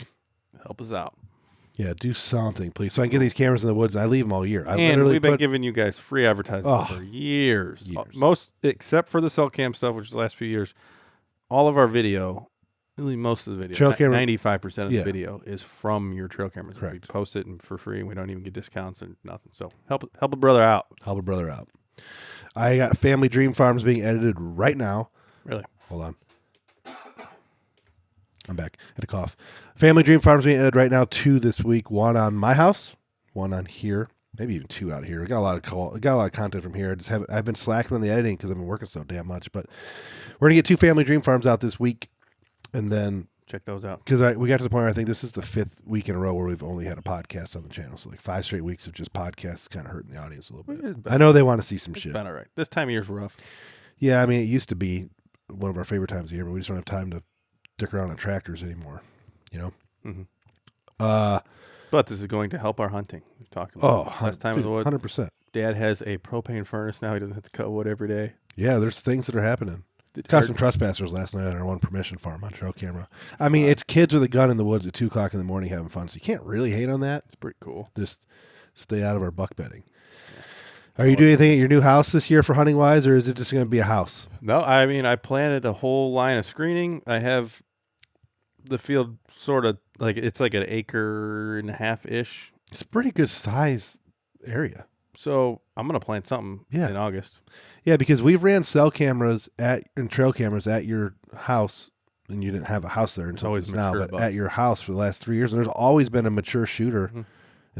help us out. Yeah, do something, please. So I can get these cameras in the woods. I leave them all year. And we've been giving you guys free advertising for years. Years. Most, except for the cell cam stuff, which is the last few years, all of our video, really most of the video, Trail camera- 95% of Yeah. the video is from your trail cameras. Correct. We post it and for free, and we don't even get discounts and nothing. So help a brother out. Help a brother out. I got Family Dream Farms being edited right now. Really. Hold on. I'm back. Had a cough. Family Dream Farms being edited right now. 2 this week. 1 on my house. 1 on here. Maybe even 2 out here. We got a lot of content from here. I've been slacking on the editing because I've been working so damn much. But we're gonna get 2 Family Dream Farms out this week, and then Check those out. because we got to the point where I think this is the 5th week in a row where we've only had a podcast on the channel. So like 5 straight weeks of just podcasts, kind of hurting the audience a little bit. I know they want to see some shit. Been all right. This time of year's rough. Yeah, I mean, it used to be one of our favorite times of year, but we just don't have time to dick around on tractors anymore. You know. Mm-hmm. But this is going to help our hunting. We've talked about it last time in the woods. 100%. Dad has a propane furnace now. He doesn't have to cut wood every day. Yeah, there's things that are happening. Caught some trespassers last night on our one permission farm on trail camera. I mean, it's kids with a gun in the woods at 2:00 in the morning having fun, so you can't really hate on that. It's pretty cool. Just stay out of our buck bedding. Are you doing anything at your new house this year for hunting wise, or is it just going to be a house? No, I mean, I planted a whole line of screening. I have the field sort of like it's like an 1.5 acres ish. It's a pretty good size area. So I'm gonna plant something in August. Yeah, because we've ran cell cameras and trail cameras at your house, and you didn't have a house there until always now, mature but bucks. at your house for the last 3 years, and there's always been a mature shooter. And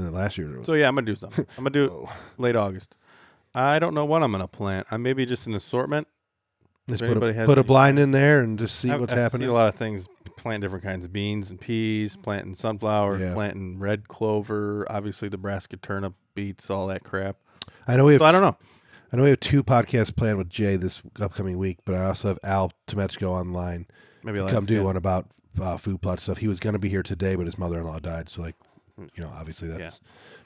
then last year there was. So yeah, I'm gonna do something. I'm gonna do it late August. I don't know what I'm gonna plant. I maybe just an assortment. Just If put anybody has a any- blind in there and just see what's I've happening. seen a lot of things. Plant different kinds of beans and peas. Planting sunflowers. Yeah. Planting red clover. Obviously, the Nebraska turnip, beets, all that crap. I know we have. So I don't know. I know we have 2 podcasts planned with Jay this upcoming week, but I also have Al Temechko online. Maybe I'll Come ask do him. one about food plot stuff. He was going to be here today, but his mother-in-law died, so like, obviously that's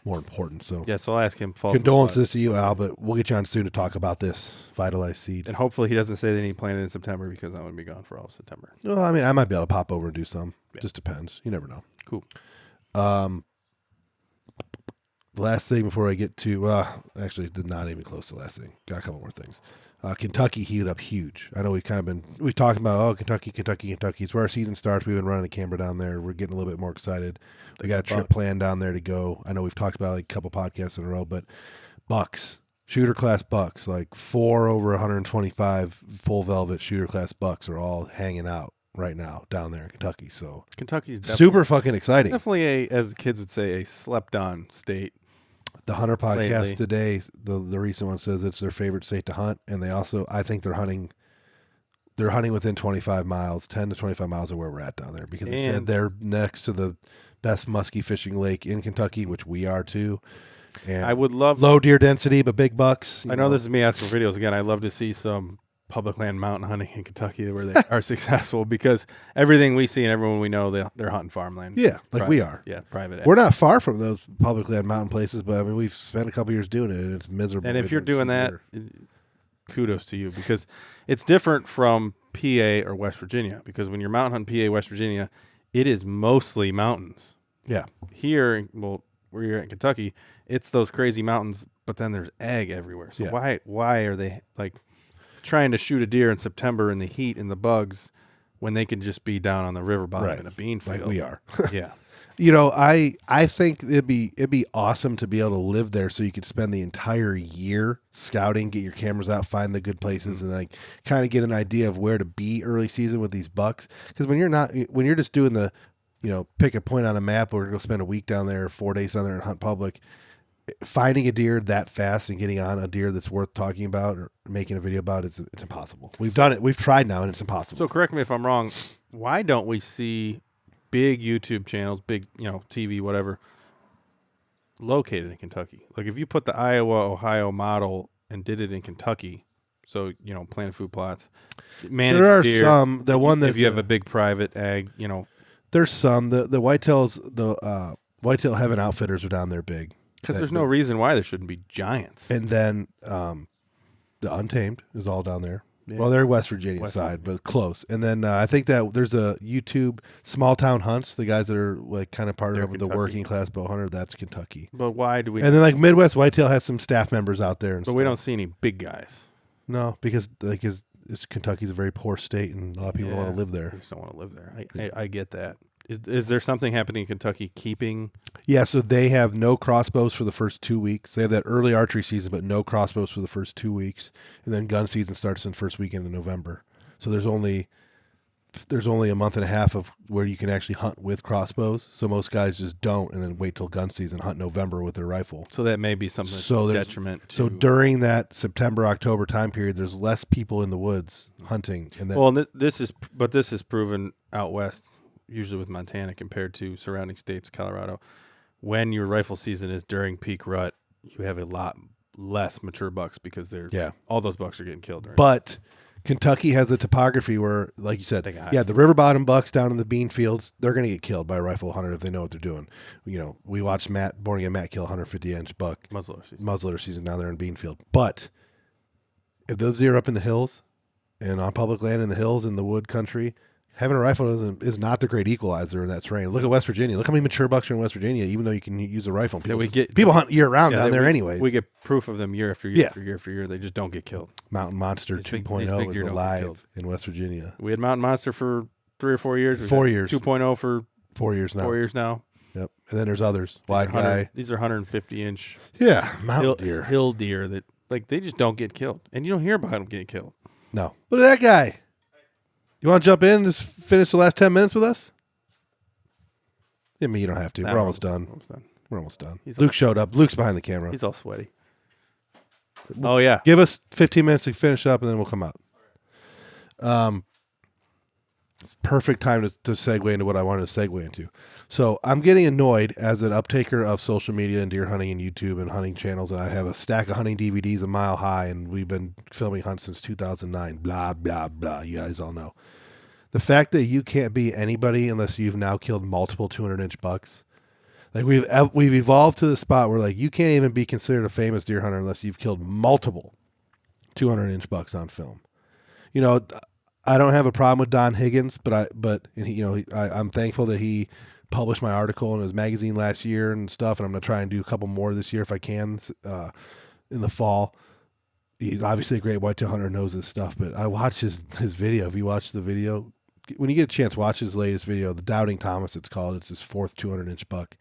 more important. So Yeah, so I'll ask him. condolences to you, Al, but we'll get you on soon to talk about this vitalized seed. And hopefully he doesn't say they need planted in September because I'm going to be gone for all of September. Well, I mean, I might be able to pop over and do some. Just depends. You never know. Cool. The last thing before I get to, actually, not even close to the last thing. Got a couple more things. Kentucky heated up huge. I know we've talked about, Kentucky. It's where our season starts. We've been running a camera down there. We're getting a little bit more excited. We got a trip planned down there to go. I know we've talked about like a couple podcasts in a row, but bucks, shooter class bucks, like 4 over 125 full velvet shooter class bucks are all hanging out right now down there in Kentucky. So Kentucky's super fucking exciting. definitely a, as the kids would say, a slept-on state. The Hunter podcast Lately. today, the recent one says it's their favorite state to hunt, and they also, I think they're hunting within 25 miles, 10 to 25 miles of where we're at down there, because they said And- they're next to the best muskie fishing lake in Kentucky, which we are too. And I would love. low deer density, but big bucks. I know this is me asking for videos again. I'd love to see some public land mountain hunting in Kentucky where they are successful, because everything we see and everyone we know, they're hunting farmland. Yeah, like Private. we are. Yeah, private. We're not far from those public land mountain places, but I mean, we've spent a couple years doing it, and it's miserable. And if We you're don't doing see that, deer. kudos to you, because it's different from PA or West Virginia. Because when you're mountain hunting PA, West Virginia, it is mostly mountains. Yeah. Here, well, where you're in Kentucky, it's those crazy mountains, but then there's ag everywhere. So Yeah. why are they like trying to shoot a deer in September in the heat and the bugs when they could just be down on the river bottom Right. in a bean field? Like we are. Yeah. You know, I think it'd be awesome to be able to live there, so you could spend the entire year scouting, get your cameras out, find the good places, and like kind of get an idea of where to be early season with these bucks. Because when you're just doing the, pick a point on a map, or go spend a week down there, 4 days down there and hunt public, finding a deer that fast and getting on a deer that's worth talking about or making a video about it's impossible. We've done it. We've tried now, and it's impossible. So correct me if I'm wrong. Why don't we see big YouTube channels, big, TV, whatever, located in Kentucky? Like if you put the Iowa, Ohio model and did it in Kentucky, so, planted food plots, managed there are deer, some. The one that if you have a big private ag, there's some. The whitetails, the whitetail heaven outfitters are down there big. because there's no reason why there shouldn't be giants. And then the Untamed is all down there. Yeah. Well, they're West Virginia side, but close. And then I think that there's a YouTube Small Town Hunts, the guys that are like kind of partnered up with the working class bow hunter. That's Kentucky. But why do we? And then like Midwest Whitetail has some staff members out there. And but we don't see any big guys. No, because Kentucky's a very poor state, and a lot of people want to live there. They just don't want to live there. I get that. Is there something happening in Kentucky keeping? Yeah, so they have no crossbows for the first 2 weeks. They have that early archery season, but no crossbows for the first 2 weeks, and then gun season starts in the first weekend of November. So there's only a month and a half of where you can actually hunt with crossbows. So most guys just don't, and then wait till gun season, hunt November with their rifle. So that may be something detriment. So during that September October time period, there's less people in the woods hunting. And then, well, this is proven out west, usually with Montana compared to surrounding states, Colorado. When your rifle season is during peak rut, you have a lot less mature bucks because all those bucks are getting killed. Right? But Kentucky has a topography where, like you said, the river bottom bucks down in the bean fields, they're going to get killed by a rifle hunter if they know what they're doing. You know, we watched Born Again Matt kill a 150-inch buck. Muzzleloader season down there in Beanfield. But if those deer are up in the hills and on public land in the hills in the wood country, having a rifle is not the great equalizer in that terrain. Look at West Virginia. Look how many mature bucks are in West Virginia, even though you can use a rifle. People hunt year-round down there anyways. We get proof of them year after year after year after year. They just don't get killed. Mountain Monster 2.0 is alive in West Virginia. We had Mountain Monster for 3 or 4 years. 4 years. 2.0 for 4 years now. 4 years now. Yep. And then there's others. Wide guy. These are 150-inch mountain deer. Hill deer that they just don't get killed. And you don't hear about them getting killed. No. Look at that guy. You want to jump in and just finish the last 10 minutes with us? I mean, you don't have to. We're almost done. We're almost done. Luke showed up. Luke's behind the camera. He's all sweaty. Oh, yeah. Give us 15 minutes to finish up, and then we'll come out. It's perfect time to segue into what I wanted to segue into. So I'm getting annoyed as an uptaker of social media and deer hunting and YouTube and hunting channels, and I have a stack of hunting DVDs a mile high, and we've been filming hunts since 2009, blah, blah, blah. You guys all know. The fact that you can't be anybody unless you've now killed multiple 200-inch bucks. Like we've evolved to the spot where like you can't even be considered a famous deer hunter unless you've killed multiple 200-inch bucks on film. You know, I don't have a problem with Don Higgins, I'm thankful that he published my article in his magazine last year and stuff, and I'm going to try and do a couple more this year if I can in the fall. He's obviously a great whitetail hunter, knows his stuff, but I watched his video. If you watch the video, when you get a chance, watch his latest video, the Doubting Thomas it's called. It's his 4th 200-inch buck.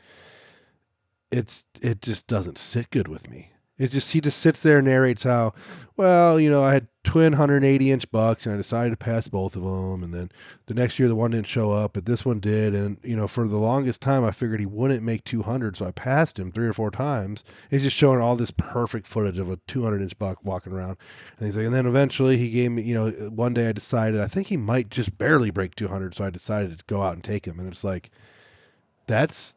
It just doesn't sit good with me. He just sits there and narrates how, well, you know, I had twin 180-inch bucks and I decided to pass both of them, and then the next year the one didn't show up, but this one did, and you know, for the longest time I figured he wouldn't make 200, so I passed him 3 or 4 times. He's just showing all this perfect footage of a 200-inch buck walking around, and he's like, and then eventually he gave me, you know, one day I decided I think he might just barely break 200, so I decided to go out and take him, and it's like, that's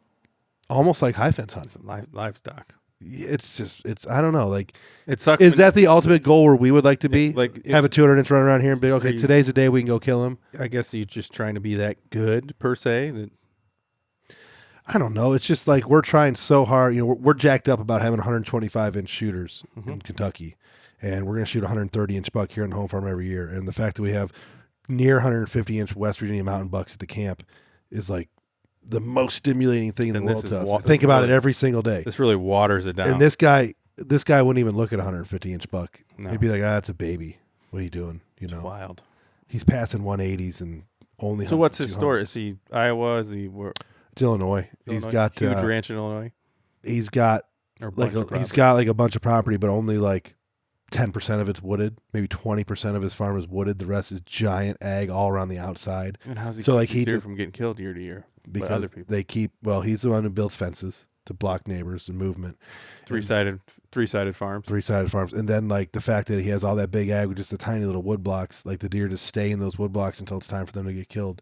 almost like high fence hunting. Livestock. It's I don't know, like it sucks. Is that the ultimate goal where we would like to be? Like have a 200-inch run around here and be okay. Today's the day we can go kill him. I guess you're just trying to be that good per se. That I don't know. It's just like we're trying so hard. You know, we're jacked up about having 125-inch shooters in Kentucky, and we're going to shoot a 130-inch buck here on the home farm every year. And the fact that we have near 150-inch West Virginia mountain bucks at the camp is like the most stimulating thing in the world to us. I think about it every single day. This really waters it down. And this guy wouldn't even look at a 150-inch buck. No. He'd be like, that's a baby. What are you doing? You know, it's wild. He's passing 180s and only. So what's his story? Is he Iowa? Is he where? It's Illinois. He's got huge ranch in Illinois. He's got like a bunch of property, but only like 10% of it's wooded. Maybe 20% of his farm is wooded. The rest is giant ag all around the outside. And how's he keep deer from getting killed year to year? Because other people? They keep. Well, he's the one who builds fences to block neighbors and movement. Three-sided farms. 3-sided farms, and then like the fact that he has all that big ag with just the tiny little wood blocks. Like the deer just stay in those wood blocks until it's time for them to get killed,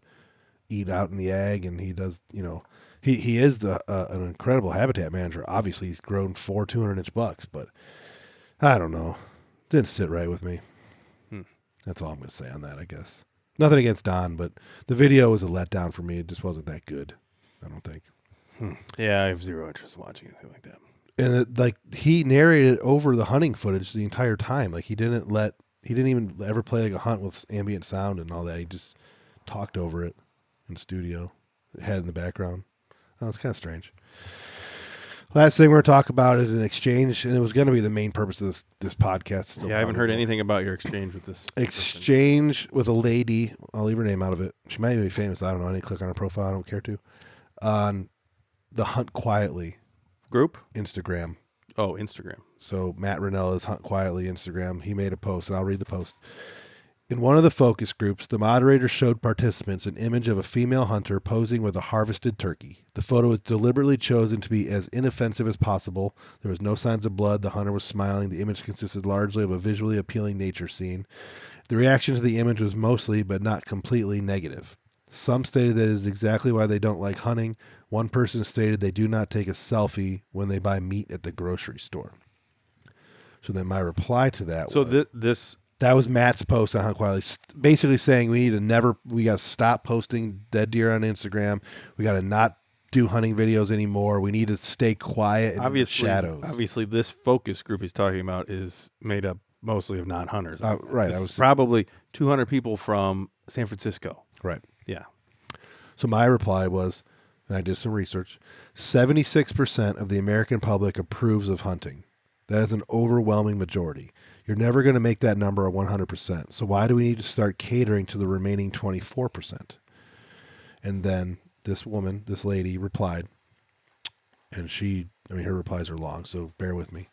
eat out in the ag, and he does. You know, he is an incredible habitat manager. Obviously, he's grown 4 200-inch bucks, but I don't know. Didn't sit right with me. That's all I'm going to say on that, I guess. Nothing against Don, but the video was a letdown for me. It just wasn't that good, I don't think. Yeah, I have zero interest in watching anything like that. And he narrated over the hunting footage the entire time. Like he He didn't even ever play like a hunt with ambient sound and all that. He just talked over it in studio. It had it in the background. Oh, it's kind of strange. Last thing we're going to talk about is an exchange, and it was going to be the main purpose of this podcast. Still I haven't heard anything about your exchange with this exchange with a lady. I'll leave her name out of it. She might even be famous. I don't know. I didn't click on her profile. I don't care to. On the Hunt Quietly group Instagram. Oh, Instagram. So Matt Ranella's Hunt Quietly Instagram. He made a post, and I'll read the post. In one of the focus groups, the moderator showed participants an image of a female hunter posing with a harvested turkey. The photo was deliberately chosen to be as inoffensive as possible. There was no signs of blood. The hunter was smiling. The image consisted largely of a visually appealing nature scene. The reaction to the image was mostly, but not completely, negative. Some stated that it is exactly why they don't like hunting. One person stated they do not take a selfie when they buy meat at the grocery store. So then my reply to that was... That was Matt's post on Hunt Quietly, basically saying we got to stop posting dead deer on Instagram. We got to not do hunting videos anymore. We need to stay quiet in the shadows. Obviously, this focus group he's talking about is made up mostly of non-hunters. Right. I was probably 200 people from San Francisco. Right. Yeah. So my reply was, and I did some research, 76% of the American public approves of hunting. That is an overwhelming majority. You're never going to make that number a 100%. So why do we need to start catering to the remaining 24%? And then this lady replied, and her replies are long, so bear with me.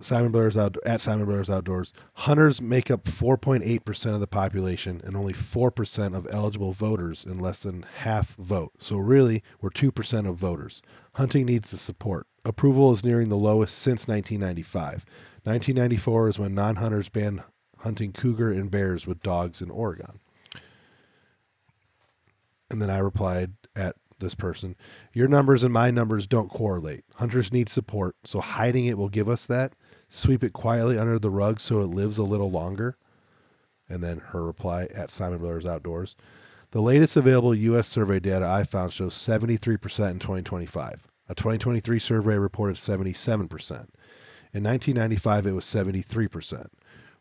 Siman Brothers Outdoors. Hunters make up 4.8% of the population and only 4% of eligible voters and less than half vote. So really, we're 2% of voters. Hunting needs the support. Approval is nearing the lowest since 1995. 1994 is when non-hunters banned hunting cougar and bears with dogs in Oregon. And then I replied at this person, your numbers and my numbers don't correlate. Hunters need support, so hiding it will give us that. Sweep it quietly under the rug so it lives a little longer. And then her reply at Siman Brothers Outdoors. The latest available U.S. survey data I found shows 73% in 2025. A 2023 survey reported 77%. In 1995, it was 73%.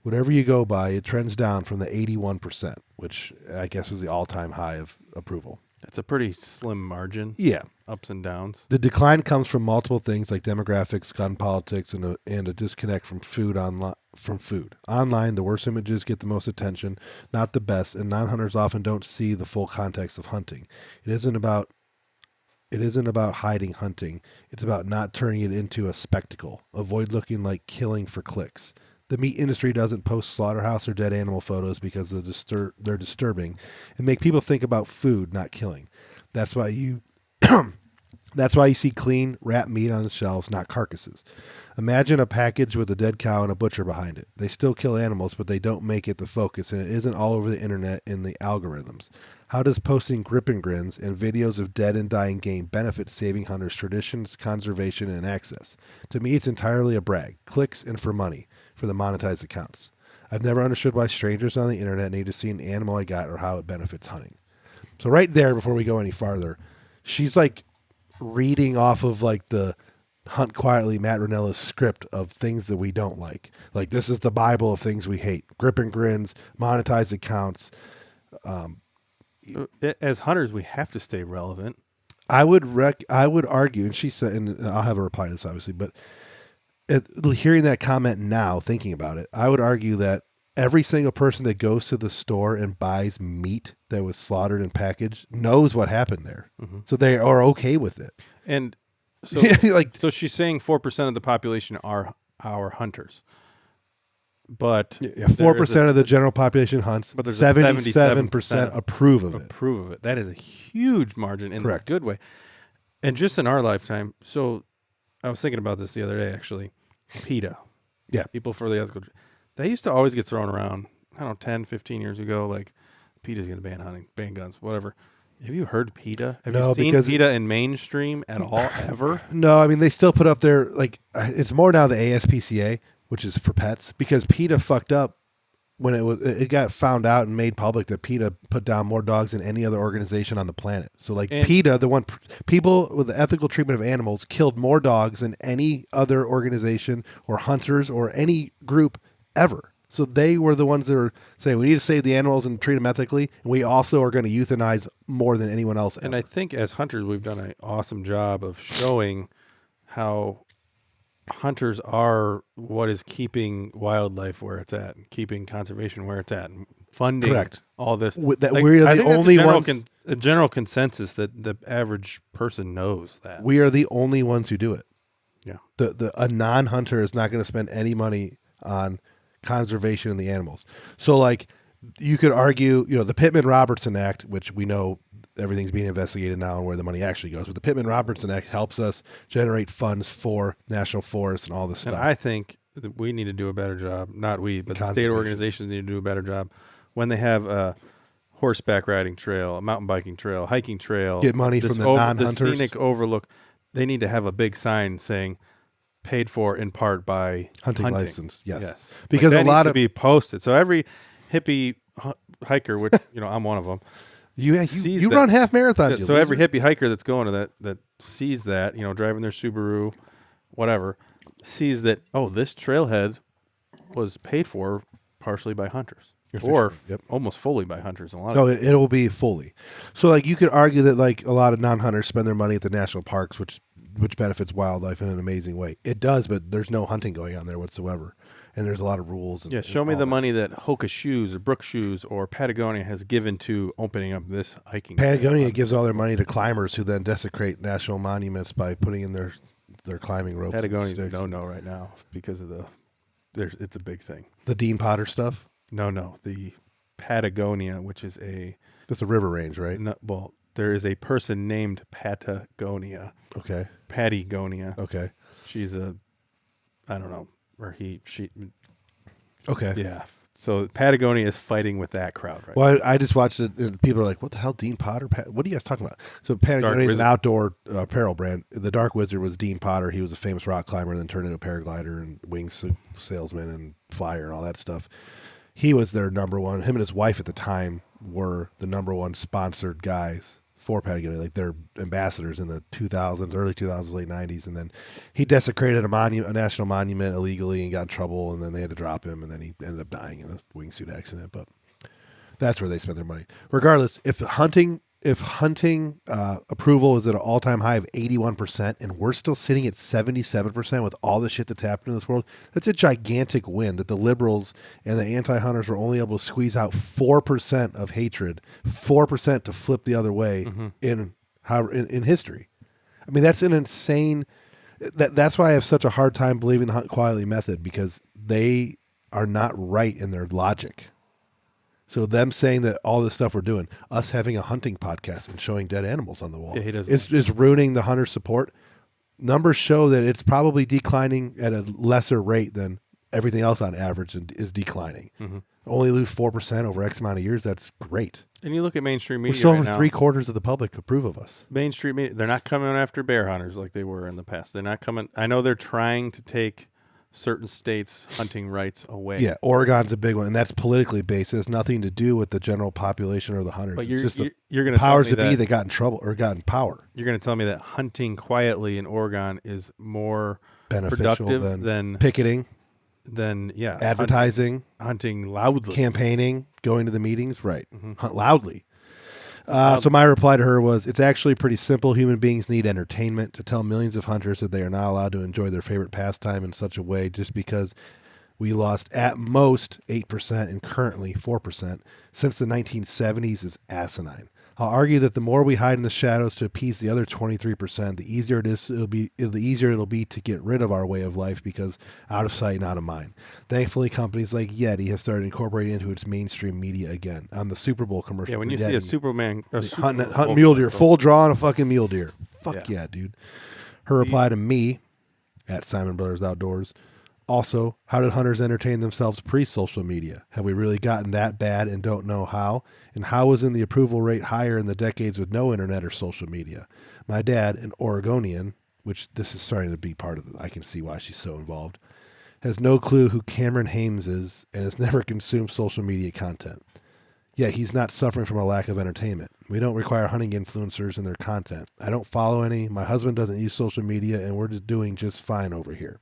Whatever you go by, it trends down from the 81%, which I guess was the all-time high of approval. That's a pretty slim margin. Yeah. Ups and downs. The decline comes from multiple things like demographics, gun politics, and a disconnect from food online. Online, the worst images get the most attention, not the best, and non-hunters often don't see the full context of hunting. It isn't about hiding hunting. It's about not turning it into a spectacle. Avoid looking like killing for clicks. The meat industry doesn't post slaughterhouse or dead animal photos because they're disturbing and make people think about food, not killing. That's why you see clean, wrapped meat on the shelves, not carcasses. Imagine a package with a dead cow and a butcher behind it. They still kill animals, but they don't make it the focus, and it isn't all over the internet in the algorithms. How does posting grip and grins and videos of dead and dying game benefit saving hunters' traditions, conservation, and access? To me, it's entirely a brag. Clicks and for money, for the monetized accounts. I've never understood why strangers on the internet need to see an animal I got or how it benefits hunting. So right there, before we go any farther, she's like reading off of like the Hunt Quietly Matt Ranella's script of things that we don't like. Like, this is the Bible of things we hate. Grip and grins, monetized accounts. As hunters, we have to stay relevant. I would argue, and she said, and I'll have a reply to this obviously, but hearing that comment now, thinking about it, I would argue that every single person that goes to the store and buys meat that was slaughtered and packaged knows what happened there. Mm-hmm. So they are okay with it. And so, so she's saying 4% of the population are our hunters. But 4% of the general population hunts, but 77% approve of it. That is a huge margin in a good way. And just in our lifetime, so I was thinking about this the other day, actually. PETA. Yeah. People for the ethical. They used to always get thrown around, 10, 15 years ago, like PETA's going to ban hunting, ban guns, whatever. Have you heard PETA? Have you seen PETA in mainstream at all, ever? No, I mean, they still put up their, like, it's more now the ASPCA, which is for pets, because PETA fucked up when it got found out and made public that PETA put down more dogs than any other organization on the planet. So, like, PETA, people with the ethical treatment of animals killed more dogs than any other organization or hunters or any group ever. So they were the ones that were saying we need to save the animals and treat them ethically, and we also are going to euthanize more than anyone else. And I think as hunters, we've done an awesome job of showing how hunters are what is keeping wildlife where it's at, and keeping conservation where it's at, and funding Correct. all this. That we're the only ones. A general consensus that the average person knows that. We are the only ones who do it. Yeah. A non-hunter is not going to spend any money on conservation of the animals. So like you could argue, the Pittman-Robertson Act, which we know everything's being investigated now and where the money actually goes, but the Pittman-Robertson Act helps us generate funds for national forests and all this stuff. And I think that we need to do a better job, not we, but the state organizations need to do a better job when they have a horseback riding trail, a mountain biking trail, hiking trail. Get money from the non-hunters. The scenic overlook. They need to have a big sign saying paid for in part by hunting license. Yes. Because that needs to be posted. So every hippie hiker, which I'm one of them, you run half marathons. So every hippie hiker that's going to that sees that, driving their Subaru, whatever, sees that, oh, this trailhead was paid for partially by hunters. Or almost fully by hunters. It will be fully. So like you could argue that like a lot of non-hunters spend their money at the national parks, which benefits wildlife in an amazing way. It does, but there's no hunting going on there whatsoever, and there's a lot of rules. And, show me the money that Hoka Shoes or Brooks Shoes or Patagonia has given to opening up this hiking. Patagonia gives all their money to climbers who then desecrate national monuments by putting in their climbing ropes. Patagonia's a no right now because of it's a big thing. The Dean Potter stuff. No, the Patagonia, which is that's a river range, right? No, well, there is a person named Patagonia. Okay. Patagonia. Okay. She's I don't know, or she. Okay. Yeah. So Patagonia is fighting with that crowd, right? Well, I just watched it, and people are like, "What the hell, Dean Potter? What are you guys talking about?" So Patagonia is an outdoor apparel brand. The Dark Wizard was Dean Potter. He was a famous rock climber, and then turned into a paraglider and wingsuit salesman and flyer and all that stuff. He was their number one. Him and his wife at the time were the number one sponsored guys for Patagonia, like their ambassadors in the 2000s, early 2000s, late 90s. And then he desecrated a national monument illegally and got in trouble, and then they had to drop him, and then he ended up dying in a wingsuit accident. But that's where they spend their money. Regardless, if hunting approval is at an all-time high of 81%, and we're still sitting at 77% with all the shit that's happened in this world, that's a gigantic win that the liberals and the anti-hunters were only able to squeeze out 4% of hatred, 4% to flip the other way in history. I mean, that's an insane. That's why I have such a hard time believing the Hunt Quietly method, because they are not right in their logic. So them saying that all this stuff we're doing, us having a hunting podcast and showing dead animals on the wall, is ruining the hunter support. Numbers show that it's probably declining at a lesser rate than everything else on average is declining. Mm-hmm. Only lose 4% over X amount of years. That's great. And you look at mainstream media. We're still right over now, 3/4 of the public approve of us. Mainstream media, they're not coming after bear hunters like they were in the past. They're not coming. I know they're trying to take certain states' hunting rights away. Yeah, Oregon's a big one, and that's politically based. It has nothing to do with the general population or the hunters. But it's just you're the powers that be that got in trouble or got in power. You're going to tell me that hunting quietly in Oregon is more beneficial productive than picketing, advertising, hunting loudly, campaigning, going to the meetings, right? Mm-hmm. Hunt loudly. So my reply to her was, it's actually pretty simple. Human beings need entertainment. To tell millions of hunters that they are not allowed to enjoy their favorite pastime in such a way just because we lost at most 8% and currently 4% since the 1970s is asinine. I'll argue that the more we hide in the shadows to appease the other 23%, the easier it'll be to get rid of our way of life, because out of sight, out of mind. Thankfully, companies like Yeti have started incorporating into its mainstream media again. On the Super Bowl commercial, when you see a Superman, hunting mule deer, full draw on a fucking mule deer. Fuck yeah, dude. Her reply to me at Siman Brothers Outdoors. Also, how did hunters entertain themselves pre-social media? Have we really gotten that bad and don't know how? And how was the approval rate higher in the decades with no internet or social media? My dad, an Oregonian, which this is starting to be part of I can see why she's so involved, has no clue who Cameron Hames is and has never consumed social media content. Yet he's not suffering from a lack of entertainment. We don't require hunting influencers in their content. I don't follow any. My husband doesn't use social media, and we're just doing just fine over here.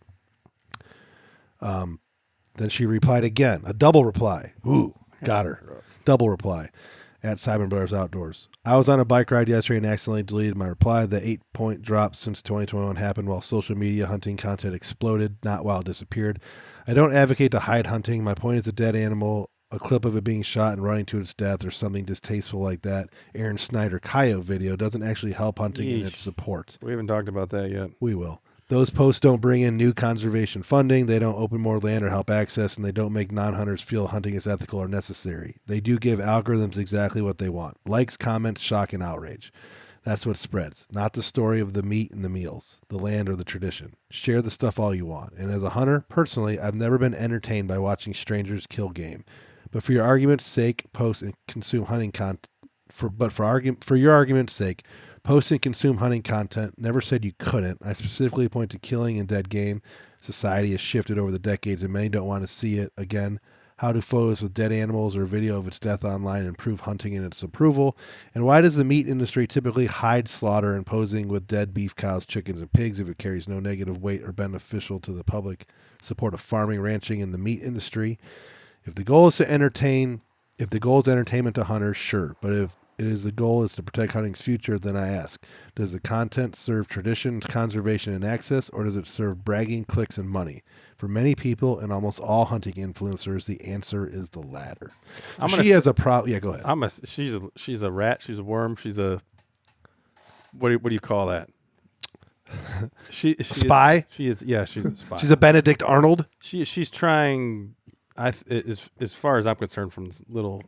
Then she replied again, a double reply. Ooh, got her. Double reply at Siman Brothers Outdoors. I was on a bike ride yesterday and accidentally deleted my reply. The 8-point drop since 2021 happened while social media hunting content exploded, not while it disappeared. I don't advocate to hide hunting. My point is a dead animal, a clip of it being shot and running to its death, or something distasteful like that Aaron Snyder coyote video doesn't actually help hunting in its support. We haven't talked about that yet. We will. Those posts don't bring in new conservation funding, they don't open more land or help access, and they don't make non-hunters feel hunting is ethical or necessary. They do give algorithms exactly what they want. Likes, comments, shock, and outrage. That's what spreads, not the story of the meat and the meals, the land or the tradition. Share the stuff all you want. And as a hunter, personally, I've never been entertained by watching strangers kill game. But for your argument's sake, post and consume hunting content. For your argument's sake, post and consume hunting content. Never said you couldn't. I specifically point to killing and dead game. Society has shifted over the decades, and many don't want to see it again. How do photos with dead animals or video of its death online improve hunting and its approval? And why does the meat industry typically hide slaughter and posing with dead beef, cows, chickens, and pigs if it carries no negative weight or beneficial to the public support of farming, ranching, and the meat industry? If the goal is entertainment to hunters, sure. But if the goal is to protect hunting's future, then I ask, does the content serve tradition, conservation, and access, or does it serve bragging, clicks, and money? For many people and almost all hunting influencers, the answer is the latter. She has a problem. Yeah, go ahead. She's a rat. She's a worm. She's a what do you call that? Spy. She's a spy. She's a Benedict Arnold. She's trying. As far as I'm concerned, from this little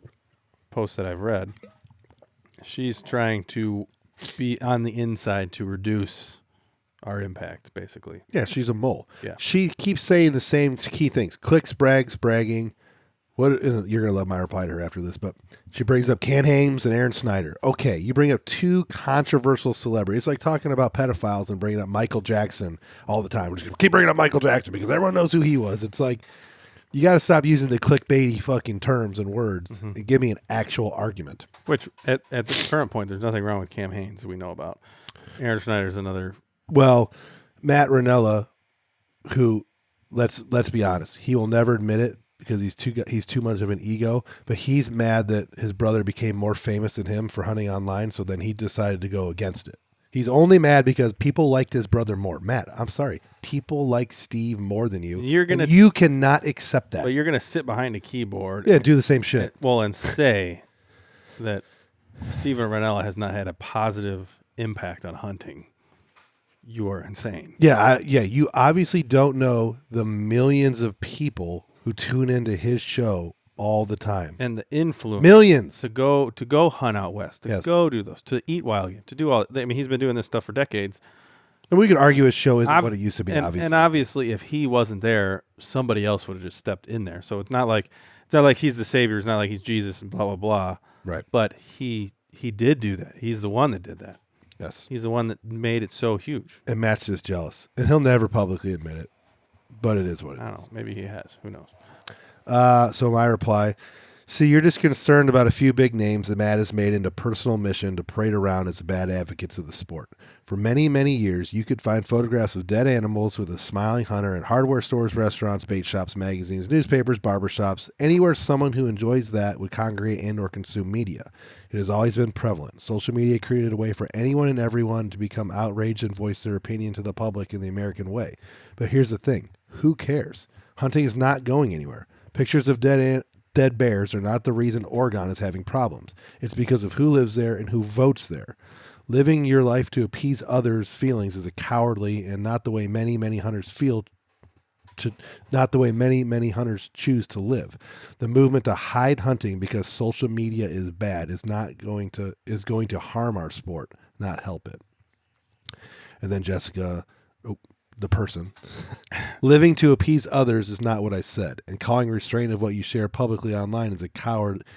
post that I've read, she's trying to be on the inside to reduce our impact, basically. Yeah, she's a mole. Yeah. She keeps saying the same key things. Clicks, brags, bragging. You're going to love my reply to her after this, but she brings up Ken Hames and Aaron Snyder. Okay, you bring up two controversial celebrities. It's like talking about pedophiles and bringing up Michael Jackson all the time. We're just going to keep bringing up Michael Jackson because everyone knows who he was. It's like, you got to stop using the clickbaity fucking terms and words and give me an actual argument. Which, at this current point, there's nothing wrong with Cam Haines we know about. Aaron Snyder's another. Well, Matt Ranella, who, let's be honest, he will never admit it because he's too much of an ego, but he's mad that his brother became more famous than him for hunting online, so then he decided to go against it. He's only mad because people liked his brother more. Matt, I'm sorry. People like Steve more than you. You cannot accept that. But you're going to sit behind a keyboard. Yeah, and do the same shit. And say that Steven Ranella has not had a positive impact on hunting. You are insane. Yeah, you obviously don't know the millions of people who tune into his show all the time. And the influence. Millions. To go hunt out west. To go do those. To eat wild game. To do all. I mean, he's been doing this stuff for decades. And we could argue his show isn't what it used to be, obviously. And obviously, if he wasn't there, somebody else would have just stepped in there. So it's not like he's the savior. It's not like he's Jesus and blah, blah, blah. Right. But he did do that. He's the one that did that. Yes. He's the one that made it so huge. And Matt's just jealous. And he'll never publicly admit it. But it is what it is. I don't know. Maybe he has. Who knows? So my reply, see, you're just concerned about a few big names that Matt has made into personal mission to parade around as bad advocates of the sport. For many, many years, you could find photographs of dead animals with a smiling hunter in hardware stores, restaurants, bait shops, magazines, newspapers, barbershops, anywhere someone who enjoys that would congregate and or consume media. It has always been prevalent. Social media created a way for anyone and everyone to become outraged and voice their opinion to the public in the American way. But here's the thing. Who cares? Hunting is not going anywhere. Pictures of dead bears are not the reason Oregon is having problems. It's because of who lives there and who votes there. Living your life to appease others' feelings is a cowardly and not the way many, many hunters choose to live. The movement to hide hunting because social media is bad is going to harm our sport, not help it. And then Jessica, the person, living to appease others is not what I said, and calling restraint of what you share publicly online is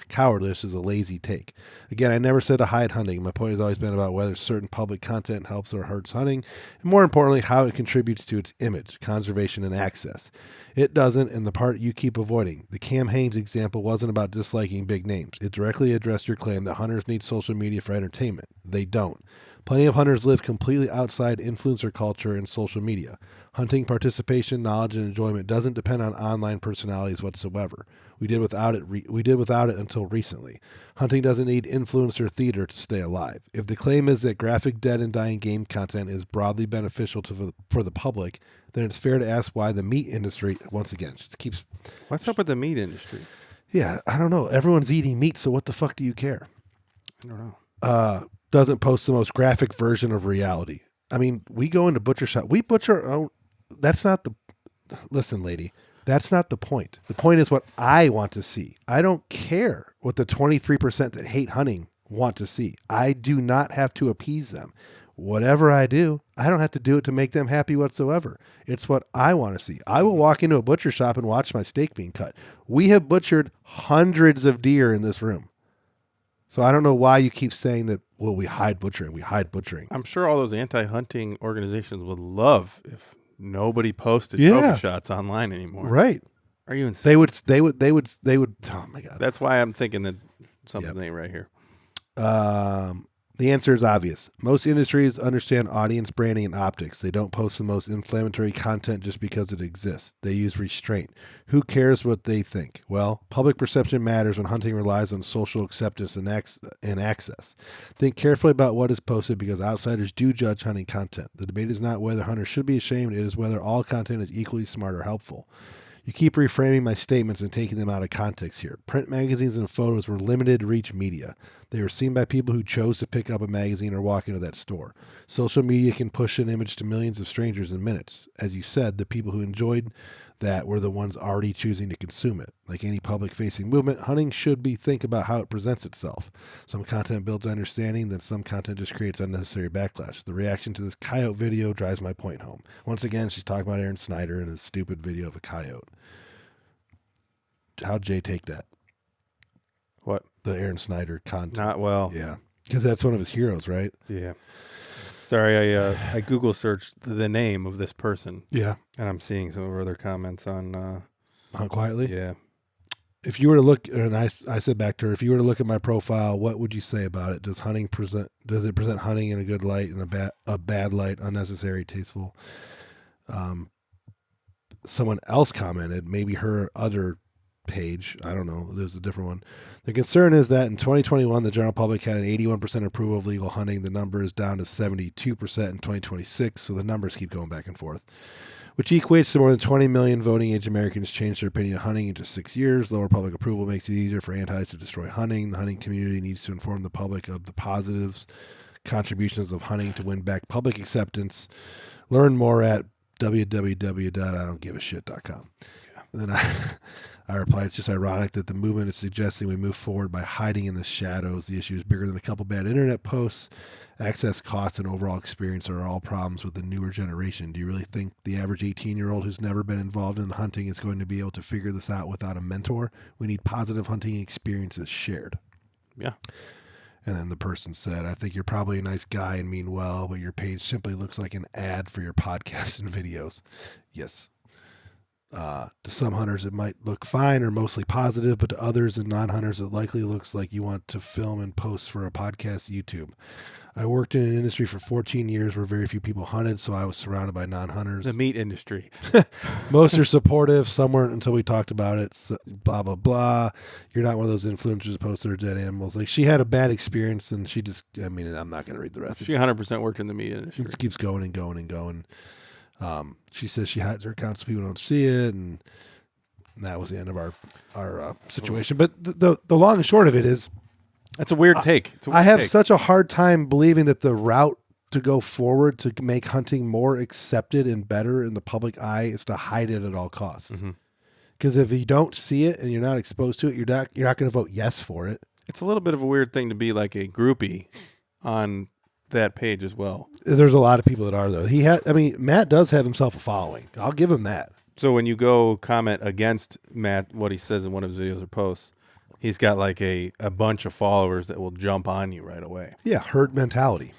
cowardice is a lazy take. Again, I never said to hide hunting. My point has always been about whether certain public content helps or hurts hunting, and more importantly, how it contributes to its image, conservation, and access. It doesn't, and the part you keep avoiding. The Cam Haines example wasn't about disliking big names. It directly addressed your claim that hunters need social media for entertainment. They don't. Plenty of hunters live completely outside influencer culture and social media. Hunting participation, knowledge, and enjoyment doesn't depend on online personalities whatsoever. We did without it until recently. Hunting doesn't need influencer theater to stay alive. If the claim is that graphic, dead, and dying game content is broadly beneficial for the public, then it's fair to ask why the meat industry, once again, just keeps... What's up with the meat industry? Yeah, I don't know. Everyone's eating meat, so what the fuck do you care? I don't know. Doesn't post the most graphic version of reality. I mean, we go into butcher shop. We butcher our own... That's not the... Listen, lady. That's not the point. The point is what I want to see. I don't care what the 23% that hate hunting want to see. I do not have to appease them. Whatever I do, I don't have to do it to make them happy whatsoever. It's what I want to see. I will walk into a butcher shop and watch my steak being cut. We have butchered hundreds of deer in this room. So I don't know why you keep saying that, well, we hide butchering. We hide butchering. I'm sure all those anti-hunting organizations would love if nobody posted trophy shots online anymore. Right. Are you insane? They would, oh my God. That's why I'm thinking that something ain't right here. The answer is obvious. Most industries understand audience branding and optics. They don't post the most inflammatory content just because it exists. They use restraint. Who cares what they think? Well, public perception matters when hunting relies on social acceptance and access. Think carefully about what is posted because outsiders do judge hunting content. The debate is not whether hunters should be ashamed. It is whether all content is equally smart or helpful. You keep reframing my statements and taking them out of context here. Print magazines and photos were limited reach media. They were seen by people who chose to pick up a magazine or walk into that store. Social media can push an image to millions of strangers in minutes. As you said, the people who enjoyed that were the ones already choosing to consume it. Like any public-facing movement, hunting should think about how it presents itself. Some content builds understanding, then some content just creates unnecessary backlash. The reaction to this coyote video drives my point home. Once again, she's talking about Aaron Snyder and his stupid video of a coyote. How'd Jay take that? What? The Aaron Snyder content. Not well. Yeah. Because that's one of his heroes, right? Yeah. Sorry, I Google searched the name of this person. Yeah. And I'm seeing some of her other comments on... Hunt Quietly? Yeah. If you were to look, and I said back to her, if you were to look at my profile, what would you say about it? Does it present hunting in a good light and a bad light, unnecessary, tasteful? Someone else commented, maybe her other page, I don't know, there's a different one. The concern is that in 2021, the general public had an 81% approval of legal hunting. The number is down to 72% in 2026, so the numbers keep going back and forth, which equates to more than 20 million voting age Americans changed their opinion of hunting in just 6 years. Lower public approval makes it easier for antis to destroy hunting. The hunting community needs to inform the public of the positives, contributions of hunting to win back public acceptance. Learn more at www.idon'tgiveashit.com. And then I replied, it's just ironic that the movement is suggesting we move forward by hiding in the shadows. The issue is bigger than a couple bad internet posts. Access costs and overall experience are all problems with the newer generation. Do you really think the average 18-year-old who's never been involved in hunting is going to be able to figure this out without a mentor? We need positive hunting experiences shared. Yeah. And then the person said, I think you're probably a nice guy and mean well, but your page simply looks like an ad for your podcast and videos. Yes. To some hunters, it might look fine or mostly positive, but to others and non-hunters, it likely looks like you want to film and post for a podcast YouTube. I worked in an industry for 14 years where very few people hunted, so I was surrounded by non-hunters. The meat industry. Most are supportive. Some weren't until we talked about it. So blah, blah, blah. You're not one of those influencers posting their dead animals. Like, she had a bad experience, and she just, I mean, I'm not going to read the rest. She 100% worked in the meat industry. It just keeps going and going and going. She says she hides her accounts so people don't see it, and that was the end of our situation. But the long and short of it is, that's a weird take. I have such a hard time believing that the route to go forward to make hunting more accepted and better in the public eye is to hide it at all costs. Because if you don't see it and you're not exposed to it, you're not going to vote yes for it. It's a little bit of a weird thing to be like a groupie on that page as well. There's a lot of people that are, though. Matt does have himself a following. I'll give him that. So when you go comment against Matt, what he says in one of his videos or posts, he's got like a bunch of followers that will jump on you right away. Yeah, herd mentality.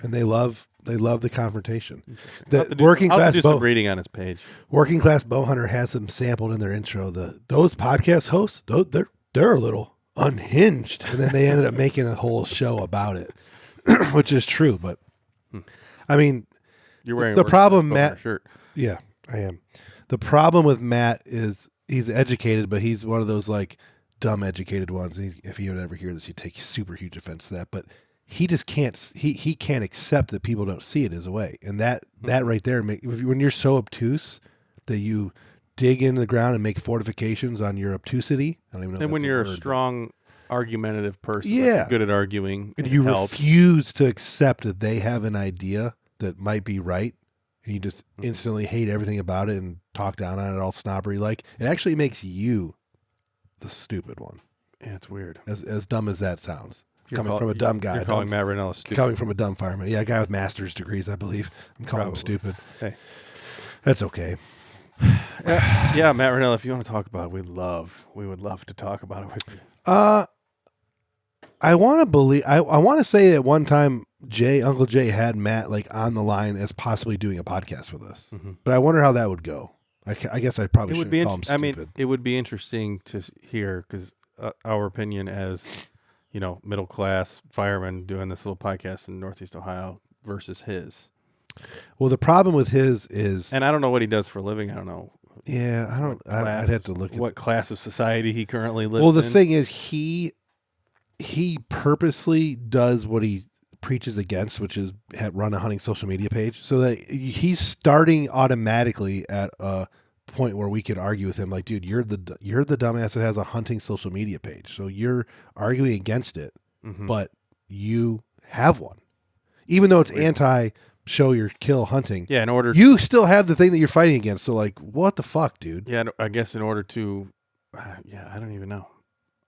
And they love the confrontation. The working class bow reading on his page. Working class bow hunter has them sampled in their intro. Those podcast hosts, they're a little unhinged, and then they ended up making a whole show about it, which is true. But I mean, you're wearing the problem, Matt. Shirt. Yeah, I am. The problem with Matt is he's educated, but he's one of those like dumb educated ones. If you would ever hear this, he'd take super huge offense to that. But he just can't. He can't accept that people don't see it his way, and that right there, when you're so obtuse that you dig into the ground and make fortifications on your obtusity. I don't even know. And if when that's you're a word, strong, argumentative person, Yeah. like, good at arguing, and it you helps. refuse to accept that they have an idea that might be right, and you just instantly hate everything about it and talk down on it all snobbery like, it actually makes you the stupid one. Yeah, it's weird. As dumb as that sounds. You're Coming from a dumb guy. You're calling Matt Ranella stupid. Coming from a dumb fireman. Yeah, a guy with master's degrees, I believe. I'm calling him stupid. Hey. That's okay. Yeah, Matt Ranella, if you want to talk about it, we would love to talk about it with you. I want to believe. I want to say at one time, Uncle Jay had Matt like on the line as possibly doing a podcast with us. But I wonder how that would go. I guess I probably shouldn't call him stupid. I mean, it would be interesting to hear because our opinion as middle class firemen doing this little podcast in Northeast Ohio versus his. Well, the problem with his is, and I don't know what he does for a living. I don't know. Yeah, I don't. I'd have to look at what class of society he currently lives in. Well, the thing is, he purposely does what he preaches against, which is run a hunting social media page, so that he's starting automatically at a point where we could argue with him, like, dude, you're the dumbass that has a hunting social media page, so you're arguing against it, but you have one, even though it's anti show your kill hunting. Yeah, you still have the thing that you're fighting against. So like, what the fuck, dude? Yeah, I guess in order to, I don't even know.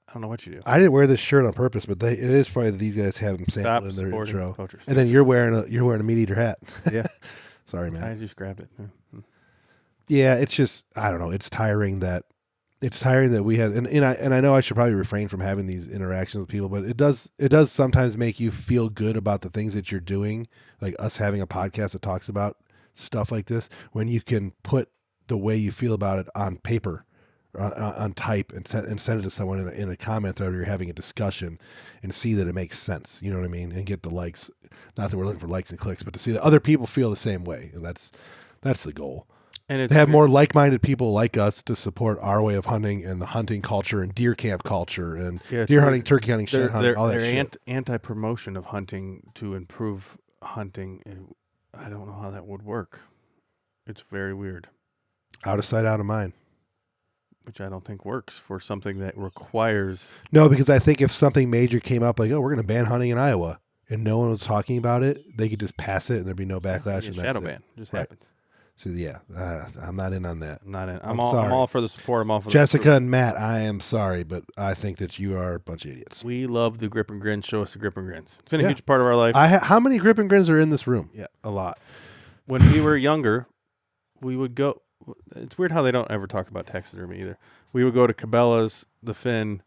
I don't know what you do. I didn't wear this shirt on purpose, but it is funny that these guys have them sampled in their intro. Poachers. And then you're wearing a meat eater hat. Yeah. Sorry, man. I just grabbed it. Yeah. Yeah, it's just, I don't know. It's tiring that we had, and I know I should probably refrain from having these interactions with people, but it does sometimes make you feel good about the things that you're doing, like us having a podcast that talks about stuff like this, when you can put the way you feel about it on paper, on type, and send it to someone in a comment thread, or you're having a discussion, and see that it makes sense. You know what I mean? And get the likes. Not that we're looking for likes and clicks, but to see that other people feel the same way, and that's the goal. And it's have more like-minded people like us to support our way of hunting and the hunting culture and deer camp culture and deer hunting, turkey hunting, shed hunting, all that shit. Anti-promotion of hunting to improve hunting. I don't know how that would work. It's very weird. Out of sight, out of mind. Which I don't think works for something that requires... No, because I think if something major came up, like, oh, we're going to ban hunting in Iowa, and no one was talking about it, they could just pass it and there'd be no backlash. And shadow ban. It just happens. So yeah, I'm not in on that. I'm all for the support. I'm all for Jessica and Matt. I am sorry, but I think that you are a bunch of idiots. We love the grip and grins. Show us the grip and grins. It's been a huge part of our life. How many grip and grins are in this room? Yeah, a lot. When we were younger, we would go. It's weird how they don't ever talk about taxidermy either. We would go to Cabela's, the Finn,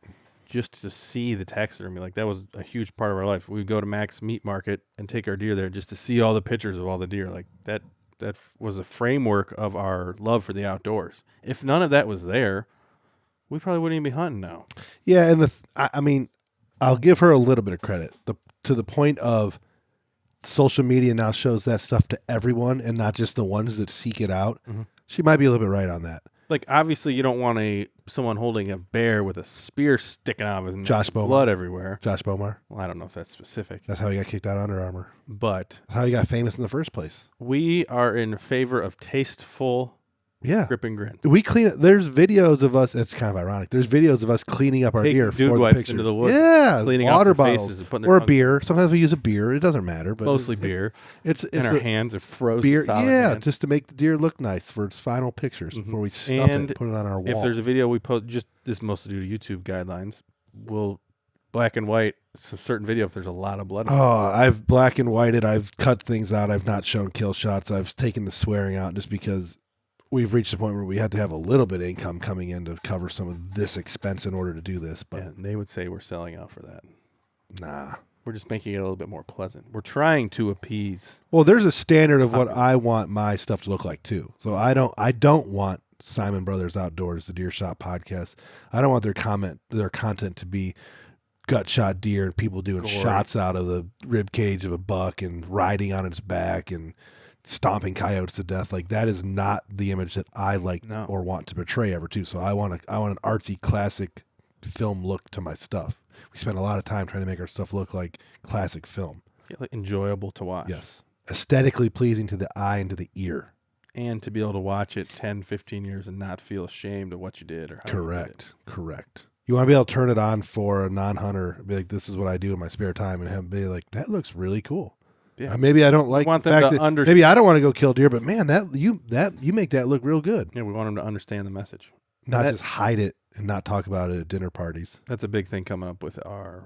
just to see the taxidermy. Like, that was a huge part of our life. We would go to Mac's Meat Market and take our deer there just to see all the pictures of all the deer. Like, that was the framework of our love for the outdoors. If none of that was there, we probably wouldn't even be hunting now. Yeah, and I mean, I'll give her a little bit of credit. To the point of social media now shows that stuff to everyone and not just the ones that seek it out. Mm-hmm. She might be a little bit right on that. Like, obviously, you don't want someone holding a bear with a spear sticking out of his neck, blood everywhere. Josh Bomar. Well, I don't know if that's specific. That's how he got kicked out of Under Armour. But that's how he got famous in the first place. We are in favor of tasteful grip and grins. We clean it. There's videos of us. It's kind of ironic. There's videos of us cleaning up our deer for the pictures. Into the woods, yeah, cleaning water out their bottles faces and or a beer. Sometimes we use a beer. It doesn't matter, but mostly beer. It's our hands are frozen. Beer, hands. Just to make the deer look nice for its final pictures before we stuff it and put it on our wall. If there's a video we post, just this mostly due to YouTube guidelines, we'll black and white a certain video if there's a lot of blood. I've black and whited. I've cut things out. I've not shown kill shots. I've taken the swearing out just because we've reached a point where we had to have a little bit of income coming in to cover some of this expense in order to do this. But they would say we're selling out for that. Nah. We're just making it a little bit more pleasant. We're trying to appease. Well, there's a standard of what I want my stuff to look like too. So I don't want Siman Brothers Outdoors, the Deer Shop podcast. I don't want their content to be gut shot deer and people doing shots out of the rib cage of a buck and riding on its back and stomping coyotes to death. Like that is not the image that I like No. or want to portray ever too. So I want an artsy classic film look to my stuff. We spend a lot of time trying to make our stuff look like classic film. Yeah, like enjoyable to watch. Yes. Aesthetically pleasing to the eye and to the ear. And to be able to watch it 10, 15 years and not feel ashamed of what you did or how you did it. Correct. You want to be able to turn it on for a non-hunter, be like, this is what I do in my spare time, and have be like, that looks really cool. Yeah. Maybe I don't like want the them fact to that understand. maybe I don't want to go kill deer, but man, you make that look real good. Yeah, we want them to understand the message. Not just hide it and not talk about it at dinner parties. That's a big thing coming up with our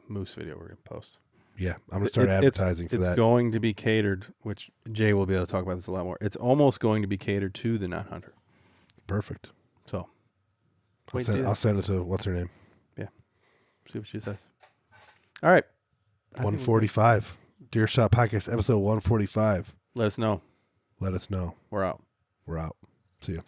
moose video we're going to post. Yeah, I'm going to start advertising for that. It's going to be catered, which Jay will be able to talk about this a lot more. It's almost going to be catered to the non-hunter. Perfect. So, I'll send it to what's her name. Yeah, see what she says. All right. 145. Deer Shot Podcast, episode 145. Let us know. Let us know. We're out. We're out. See you.